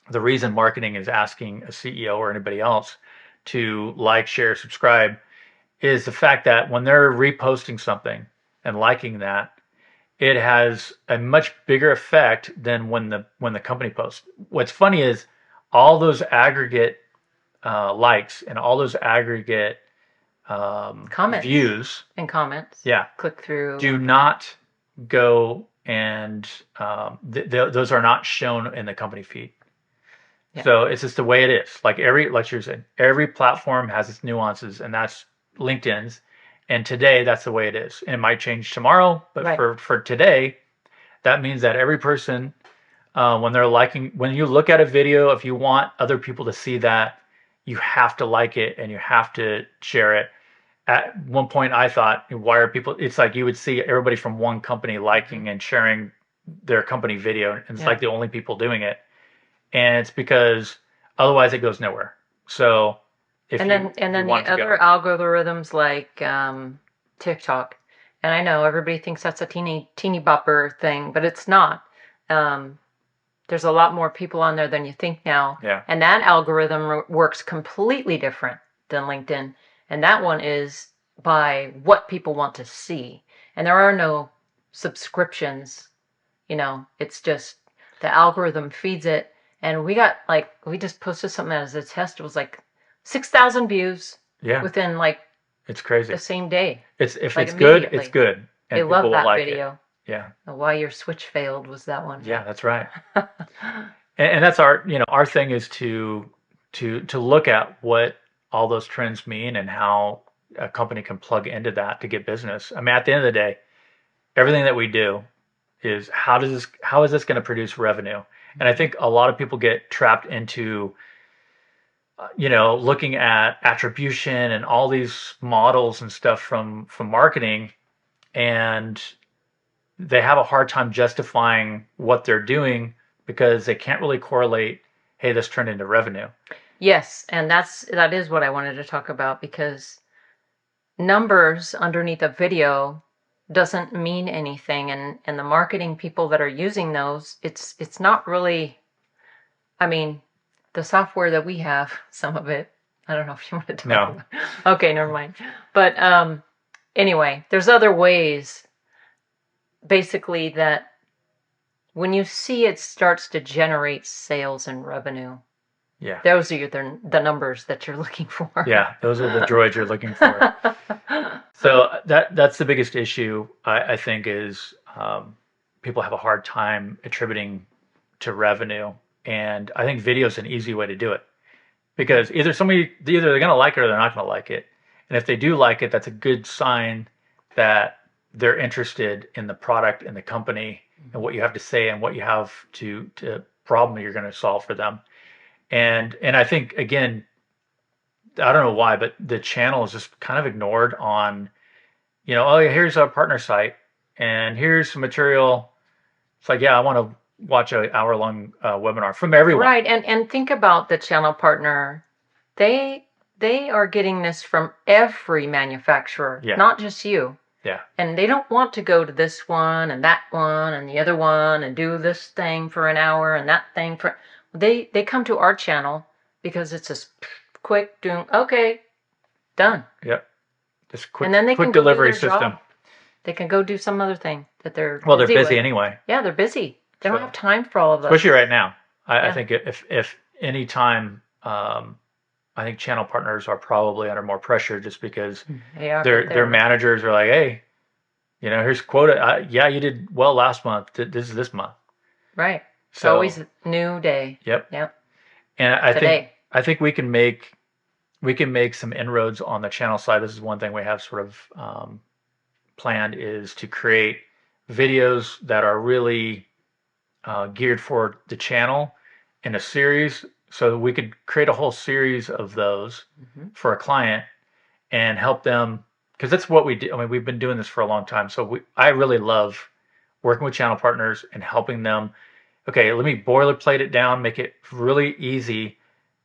A: the reason marketing is asking a CEO or anybody else to like, share, subscribe is the fact that when they're reposting something and liking that, it has a much bigger effect than when the company posts. What's funny is all those aggregate likes and all those aggregate
B: Comments
A: views,
B: and comments.
A: yeah,
B: Click through.
A: do not go and those are not shown in the company feed.
B: Yeah.
A: So it's just the way it is. Like you're saying, every platform has its nuances, and that's LinkedIn's. And today, that's the way it is. And it might change tomorrow, but
B: Right.
A: for today, that means that every person, when you look at a video, if you want other people to see that, you have to like it and you have to share it. At one point, I thought, why are people? It's like you would see everybody from one company liking and sharing their company video, and it's like the only people doing it. And it's because otherwise it goes nowhere. So if
B: And
A: you
B: then
A: want
B: the
A: it to
B: other
A: go,
B: algorithms like TikTok, and I know everybody thinks that's a teeny bopper thing, but it's not. Um, there's a lot more people on there than you think now,
A: yeah,
B: and that algorithm works completely different than LinkedIn, and that one is by what people want to see, and there are no subscriptions. It's just the algorithm feeds it, and we just posted something as a test. It was like 6,000 views
A: yeah,
B: within like
A: it's crazy.
B: the same day,
A: It's if
B: like
A: it's good, it's
B: immediately.
A: good,
B: They
A: and people
B: love
A: will
B: that
A: like it.
B: video.
A: Yeah,
B: Why your switch failed was that one.
A: yeah, that's right. And that's our thing is to look at what all those trends mean and how a company can plug into that to get business. I mean, at the end of the day, everything that we do is how is this going to produce revenue? And I think a lot of people get trapped into looking at attribution and all these models and stuff from marketing, and they have a hard time justifying what they're doing because they can't really correlate, hey, this turned into revenue.
B: Yes, and that is what I wanted to talk about, because numbers underneath a video doesn't mean anything, and the marketing people that are using those, it's not really. I mean, the software that we have, some of it, I don't know if you want to talk
A: No.
B: about. Okay, never mind. But anyway, there's other ways basically that when you see it starts to generate sales and revenue,
A: Yeah.
B: those are the numbers that you're looking for.
A: Yeah, those are the droids you're looking for. So that's the biggest issue, I think, is people have a hard time attributing to revenue. And I think video is an easy way to do it, because either they're going to like it or they're not going to like it. And if they do like it, that's a good sign that they're interested in the product and the company and what you have to say and what you have to problem you're going to solve for them. And I think, again, I don't know why, but the channel is just kind of ignored on, oh, here's our partner site and here's some material. It's like, yeah, I want to watch an hour-long webinar from everyone.
B: Right, and think about the channel partner. They are getting this from every manufacturer,
A: Yeah.
B: not just you.
A: Yeah.
B: And they don't want to go to this one and that one and the other one and do this thing for an hour and that thing for. They come to our channel because it's just quick doing. Okay, done.
A: Yep. Just quick,
B: And then they
A: quick
B: can go do
A: delivery
B: their
A: system.
B: job. They can go do some other thing that they're
A: Well, they're busy
B: with.
A: anyway,
B: Yeah, they're busy. They don't
A: So-
B: have time for all of that.
A: especially right now. I
B: Yeah.
A: think if any time, I think channel partners are probably under more pressure just because
B: They are,
A: their
B: but they're
A: managers are like, hey, here's quota. Yeah, you did well last month. This is this month.
B: right. It's
A: So
B: always a new day.
A: Yep.
B: Yep.
A: And
B: Today.
A: I think we can make some inroads on the channel side. This is one thing we have sort of planned, is to create videos that are really geared for the channel in a series. So we could create a whole series of those for a client and help them, because that's what we do. I mean, we've been doing this for a long time. So I really love working with channel partners and helping them. Okay, let me boilerplate it down, make it really easy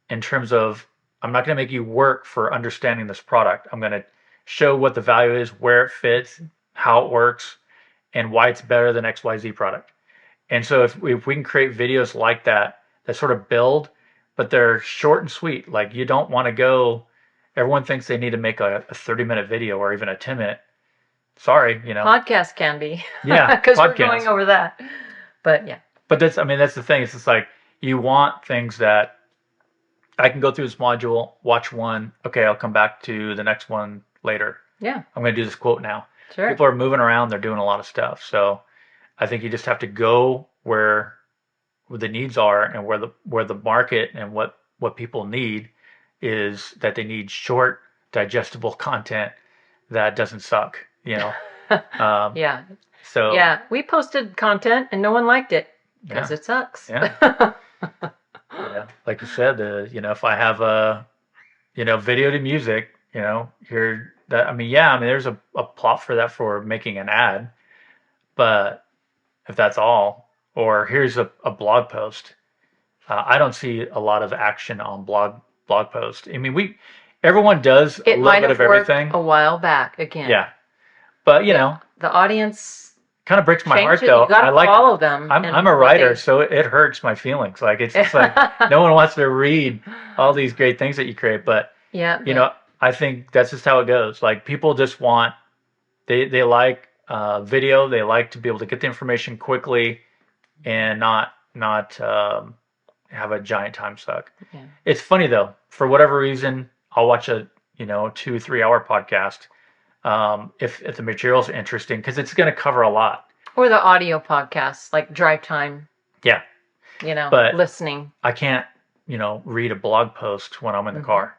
A: in terms of, I'm not going to make you work for understanding this product. I'm going to show what the value is, where it fits, how it works, and why it's better than XYZ product. And so if we can create videos like that sort of build, but they're short and sweet. Like, you don't want to go, everyone thinks they need to make a 30-minute video or even a 10-minute. sorry,
B: Podcast can be,
A: yeah,
B: because we're going
A: podcast.
B: over that. But yeah,
A: But that's, I mean, that's the thing. It's just like you want things that I can go through this module, watch one. Okay, I'll come back to the next one later.
B: yeah,
A: I'm going to do this quote now.
B: sure.
A: People are moving around. They're doing a lot of stuff. So I think you just have to go where the needs are and where the market and what people need is that they need short, digestible content that doesn't suck. Um,
B: Yeah,
A: so
B: yeah. We posted content and no one liked it because
A: yeah,
B: it sucks.
A: yeah, like you said, if I have a video to music, here that I mean, yeah, I mean, there's a plot for that for making an ad, but if that's all, or here's a blog post, I don't see a lot of action on blog post. I mean, everyone does a
B: It
A: little
B: might
A: bit
B: have
A: of
B: worked
A: everything,
B: a while back again.
A: yeah, but
B: The audience
A: kind of breaks my heart
B: changes. You
A: though.
B: got
A: I
B: to
A: like
B: follow them
A: I'm
B: and
A: a
B: what
A: writer,
B: they.
A: so it hurts my feelings. Like it's just like no one wants to read all these great things that you create, but
B: Yeah,
A: you know, I think that's just how it goes. Like people just want they like video. They like to be able to get the information quickly and not have a giant time suck.
B: yeah.
A: It's funny though. For whatever reason, I'll watch a 2 3 hour podcast if the material's interesting because it's going to cover a lot.
B: Or the audio podcasts like drive time.
A: Yeah, but
B: Listening.
A: I can't read a blog post when I'm in the
B: Mm-hmm.
A: car.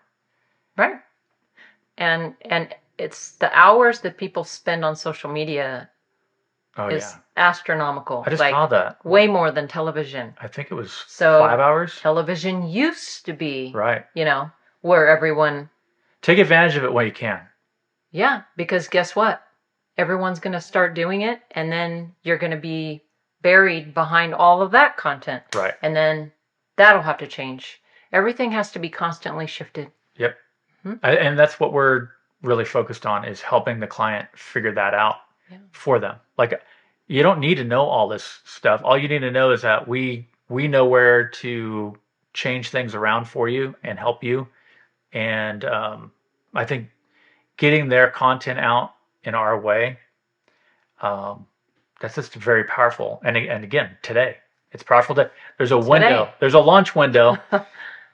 B: Right. And it's the hours that people spend on social media
A: Oh
B: is
A: yeah,
B: astronomical.
A: I just
B: Like
A: saw that.
B: way more than television.
A: I think it was
B: So
A: 5 hours.
B: television used to be,
A: Right.
B: where everyone,
A: Take advantage of it when you can.
B: yeah, because guess what? Everyone's going to start doing it, and then you're going to be buried behind all of that content.
A: Right.
B: And then that'll have to change. Everything has to be constantly shifted.
A: Yep. And that's what we're really focused on is helping the client figure that out for them. Like you don't need to know all this stuff. All you need to know is that we know where to change things around for you and help you. And I think getting their content out in our way, that's just very powerful. And again, today it's powerful. There's a window. There's a launch window.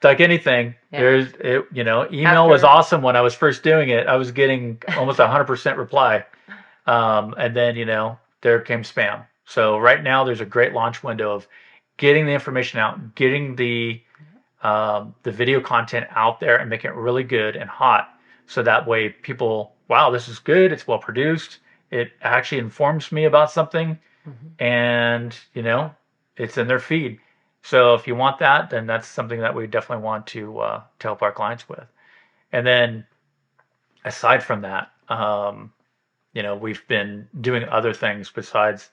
A: Like anything, there's email was awesome when I was first doing it. I was getting almost 100% reply, and then there came spam. So right now there's a great launch window of getting the information out, getting the video content out there, and making it really good and hot. So that way people, wow, this is good. It's well produced. It actually informs me about something, and it's in their feed. So if you want that, then that's something that we definitely want to help our clients with. And then aside from that, we've been doing other things besides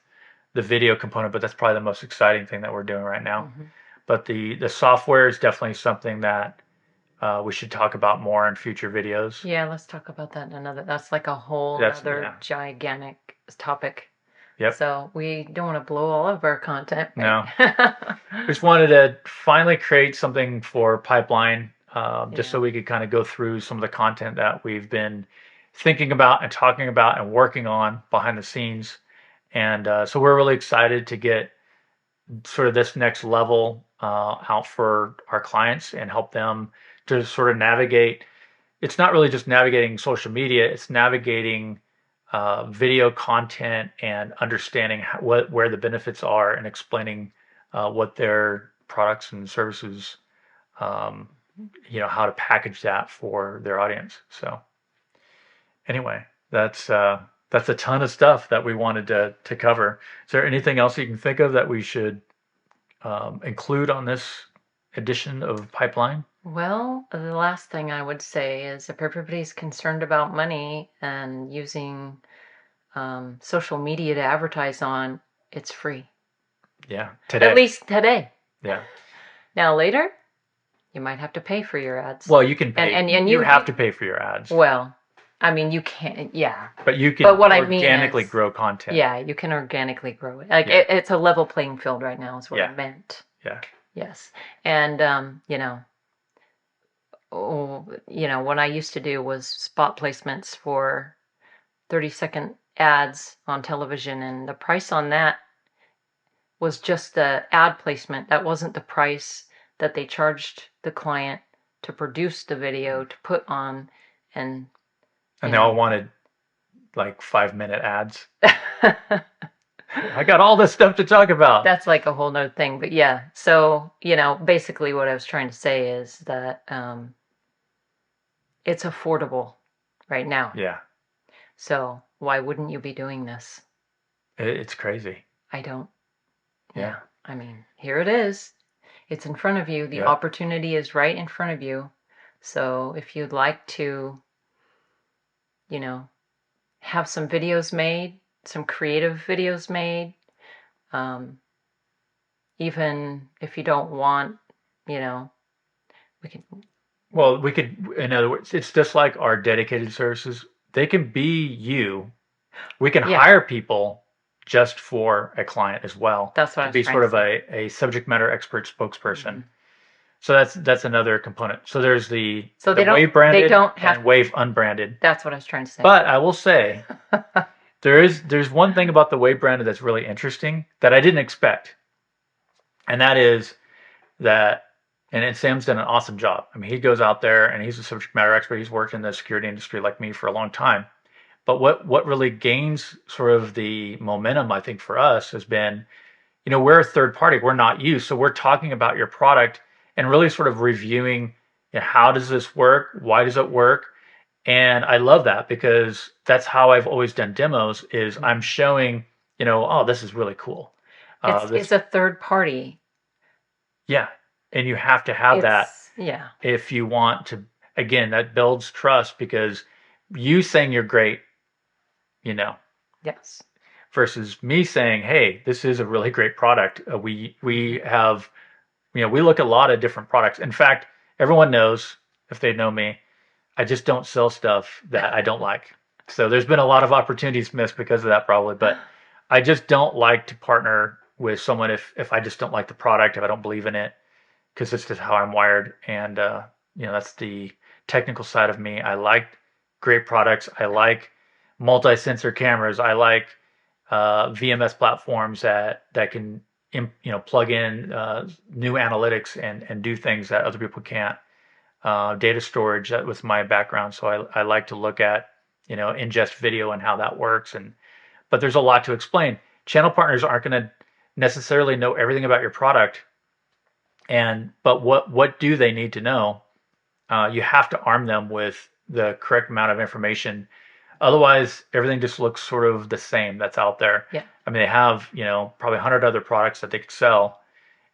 A: the video component, but that's probably the most exciting thing that we're doing right now. But the software is definitely something that we should talk about more in future videos.
B: Yeah, let's talk about that in another. That's like a whole other gigantic topic.
A: Yep.
B: So we don't want to blow all of our content.
A: No. We just wanted to finally create something for Pipeline, just so we could kind of go through some of the content that we've been thinking about and talking about and working on behind the scenes. And so we're really excited to get sort of this next level out for our clients and help them to sort of navigate. It's not really just navigating social media, it's navigating video content and understanding where the benefits are and explaining what their products and services, how to package that for their audience. So anyway, that's a ton of stuff that we wanted to cover. Is there anything else you can think of that we should include on this edition of Pipeline?
B: Well, the last thing I would say is if everybody's concerned about money and using social media to advertise on, it's free.
A: Yeah, today.
B: At least today.
A: Yeah.
B: Now later, you might have to pay for your ads.
A: Well, you can pay.
B: And
A: you have to pay for your ads.
B: Well, I mean, you can't. Yeah.
A: But you can organically grow content.
B: Yeah, you can organically grow it. Like it's a level playing field right now. Is what I meant.
A: Yeah.
B: Yes, and what I used to do was spot placements for 30-second ads on television, and the price on that was just the ad placement. That wasn't the price that they charged the client to produce the video to put on, and you
A: And they all
B: know.
A: wanted like 5-minute ads. I got all this stuff to talk about.
B: That's like a whole nother thing, but yeah. So, basically what I was trying to say is that it's affordable right now.
A: Yeah,
B: So why wouldn't you be doing this?
A: it's crazy.
B: I don't.
A: Yeah,
B: Yeah. I mean, here it is. It's in front of you. The
A: yeah.
B: opportunity is right in front of you. So if you'd like to, you know, have some videos made, some creative videos made, um, even if you don't want, you know, we can,
A: Well, we could, in other words, it's just like our dedicated services. They can be you. We can
B: yeah,
A: hire people just for a client as well
B: that's what I
A: to
B: was
A: be
B: trying
A: sort
B: to
A: of
B: say.
A: a subject matter expert spokesperson.
B: Hmm.
A: So that's another component. So there's
B: So
A: the Wave
B: they
A: branded
B: don't have,
A: and Wave unbranded.
B: that's what I was trying to say.
A: But I will say there's one thing about the Wave branded that's really interesting that I didn't expect, and that is that and Sam's done an awesome job. I mean, he goes out there and he's a subject matter expert. He's worked in the security industry like me for a long time. But what really gains sort of the momentum, I think, for us has been, we're a third party. We're not you. So we're talking about your product and really sort of reviewing, how does this work? Why does it work? And I love that because that's how I've always done demos is I'm showing, oh, this is really cool.
B: It's
A: This,
B: a third party.
A: yeah. And you have to have that
B: Yeah.
A: if you want to, again, that builds trust because you saying you're great, you know,
B: Yes.
A: versus me saying, hey, this is a really great product. We have, we look at a lot of different products. In fact, everyone knows if they know me, I just don't sell stuff that I don't like. So there's been a lot of opportunities missed because of that probably, but I just don't like to partner with someone if I just don't like the product, if I don't believe in it, because it's just how I'm wired. And that's the technical side of me. I like great products. I like multi-sensor cameras. I like VMS platforms that can plug in new analytics and do things that other people can't. Data storage that was my background, so I like to look at ingest video and how that works. And but there's a lot to explain. Channel partners aren't going to necessarily know everything about your product, but what do they need to know? You have to arm them with the correct amount of information. Otherwise, everything just looks sort of the same that's out there.
B: Yeah.
A: I mean, they have, probably 100 other products that they could sell.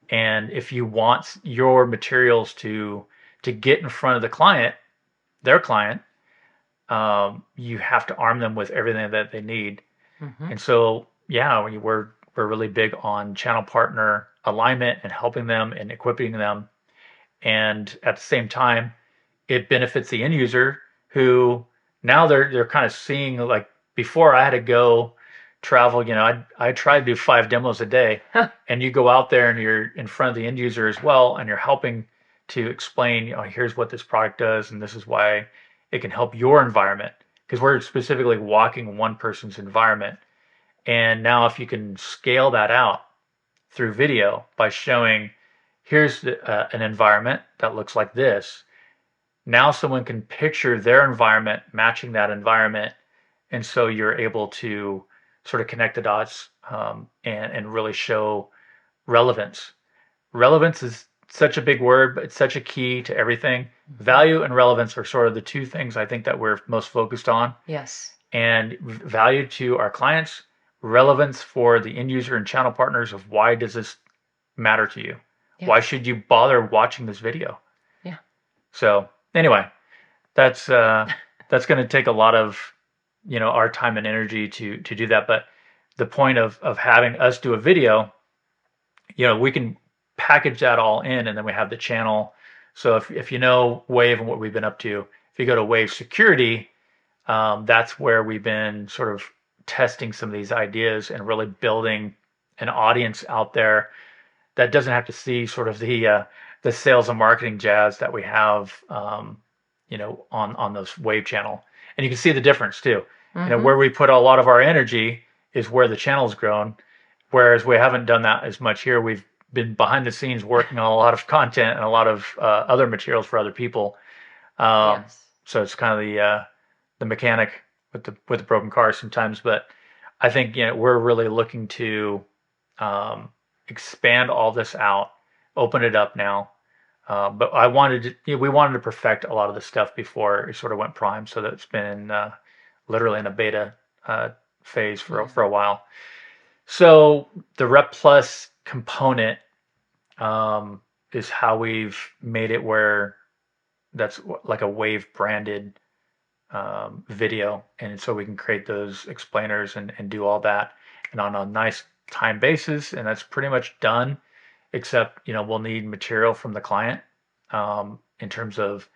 A: And if you want your materials to get in front of the client, their client, you have to arm them with everything that they need.
B: Hmm.
A: And so, yeah, we're really big on channel partner alignment and helping them and equipping them. And at the same time, it benefits the end user who now they're kind of seeing, like, before I had to go travel, I try to do 5 demos a day, and you go out there and you're in front of the end user as well, and you're helping to explain, here's what this product does, and this is why it can help your environment, because we're specifically walking one person's environment. And now if you can scale that out through video by showing, here's an environment that looks like this. Now someone can picture their environment matching that environment, and so you're able to sort of connect the dots, and really show relevance. Relevance is such a big word, but it's such a key to everything. Value and relevance are sort of the two things I think that we're most focused on.
B: Yes.
A: And value to our clients, relevance for the end user and channel partners of why does this matter to you? Why
B: Yes.
A: should you bother watching this video?
B: Yeah.
A: So anyway, that's going to take a lot of our time and energy to do that. But the point of having us do a video, we can package that all in, and then we have the channel. So if you know Wave and what we've been up to, if you go to Wave Security, that's where we've been sort of testing some of these ideas and really building an audience out there that doesn't have to see sort of the sales and marketing jazz that we have, on those Wave channel. And you can see the difference too.
B: Mm-hmm.
A: where we put a lot of our energy is where the channel's grown. Whereas we haven't done that as much here. We've been behind the scenes working on a lot of content and a lot of other materials for other people. Um,
B: Yes.
A: so it's kind of the mechanic with the broken car sometimes. But I think we're really looking to um, expand all this out, open it up now. But we wanted to perfect a lot of the stuff before it sort of went prime, so that it's been literally in a beta uh, phase for
B: Yeah.
A: for a while. So the Rep Plus component um, is how we've made it where that's like a Wave branded video, and so we can create those explainers and do all that, and on a nice time basis, and that's pretty much done. Except we'll need material from the client in terms of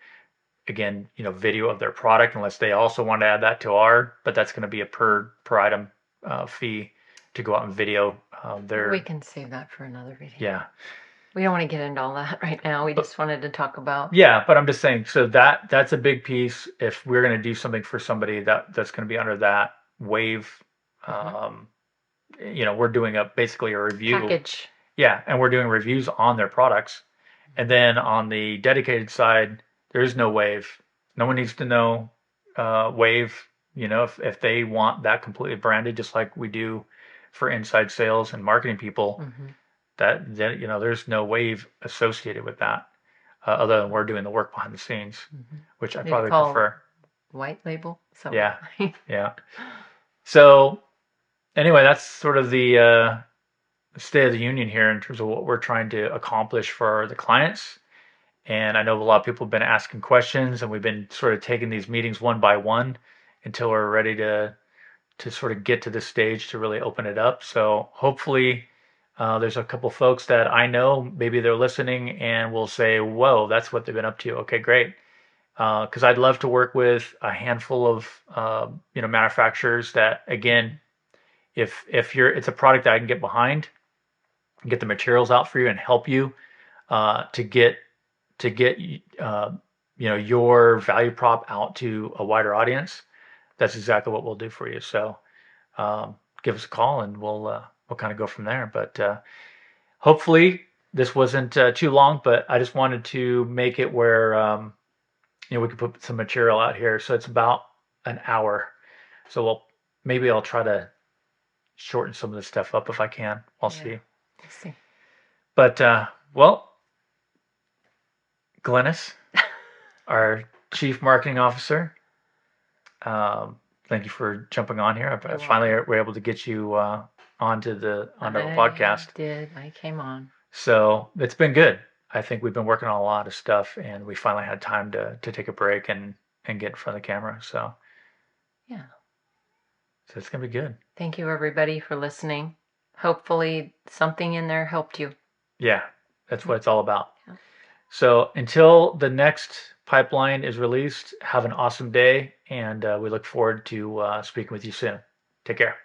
A: again video of their product, unless they also want to add that to but that's going to be a per item fee to go out and video
B: We
A: their
B: can save that for another video.
A: yeah.
B: We don't want to get into all that right now. We
A: But
B: just wanted to talk about.
A: yeah, but I'm just saying, so that's a big piece. If we're going to do something for somebody that's going to be under that wave,
B: Mhm.
A: um, we're doing basically a review.
B: Package.
A: Yeah, and we're doing reviews on their products. And then on the dedicated side, there is no wave. No one needs to know wave. If they want that completely branded, just like we do for inside sales and marketing people,
B: Mm-hmm.
A: that there's no wave associated with that, other than we're doing the work behind the scenes,
B: Mm-hmm.
A: which I
B: Need to
A: probably
B: call
A: prefer.
B: white label. So.
A: Yeah, yeah. So anyway, that's sort of the state of the union here in terms of what we're trying to accomplish for the clients. And I know a lot of people have been asking questions, and we've been sort of taking these meetings one by one until we're ready to sort of get to this stage to really open it up. So hopefully, there's a couple folks that I know, maybe they're listening and will say, "Whoa, that's what they've been up to." Okay, great. Because I'd love to work with a handful of manufacturers that, again, if it's a product that I can get behind, get the materials out for you, and help you to get your value prop out to a wider audience. That's exactly what we'll do for you. So give us a call, and we'll kind of go from there. But hopefully this wasn't too long. But I just wanted to make it where we could put some material out here. So it's about an hour. So maybe I'll try to shorten some of this stuff up if I can. I'll
B: Yeah.
A: see.
B: We'll see.
A: But well, Glennis, our chief marketing officer, thank you for jumping on here. I
B: You're
A: finally
B: welcome.
A: were able to get you onto the
B: I
A: podcast.
B: did. I came on.
A: So it's been good. I think we've been working on a lot of stuff, and we finally had time to take a break and get in front of the camera.
B: Yeah.
A: So it's gonna be good.
B: Thank you, everybody, for listening. Hopefully, something in there helped you.
A: Yeah, that's what it's all about.
B: Yeah.
A: So until the next pipeline is released, have an awesome day, and we look forward to speaking with you soon. Take care.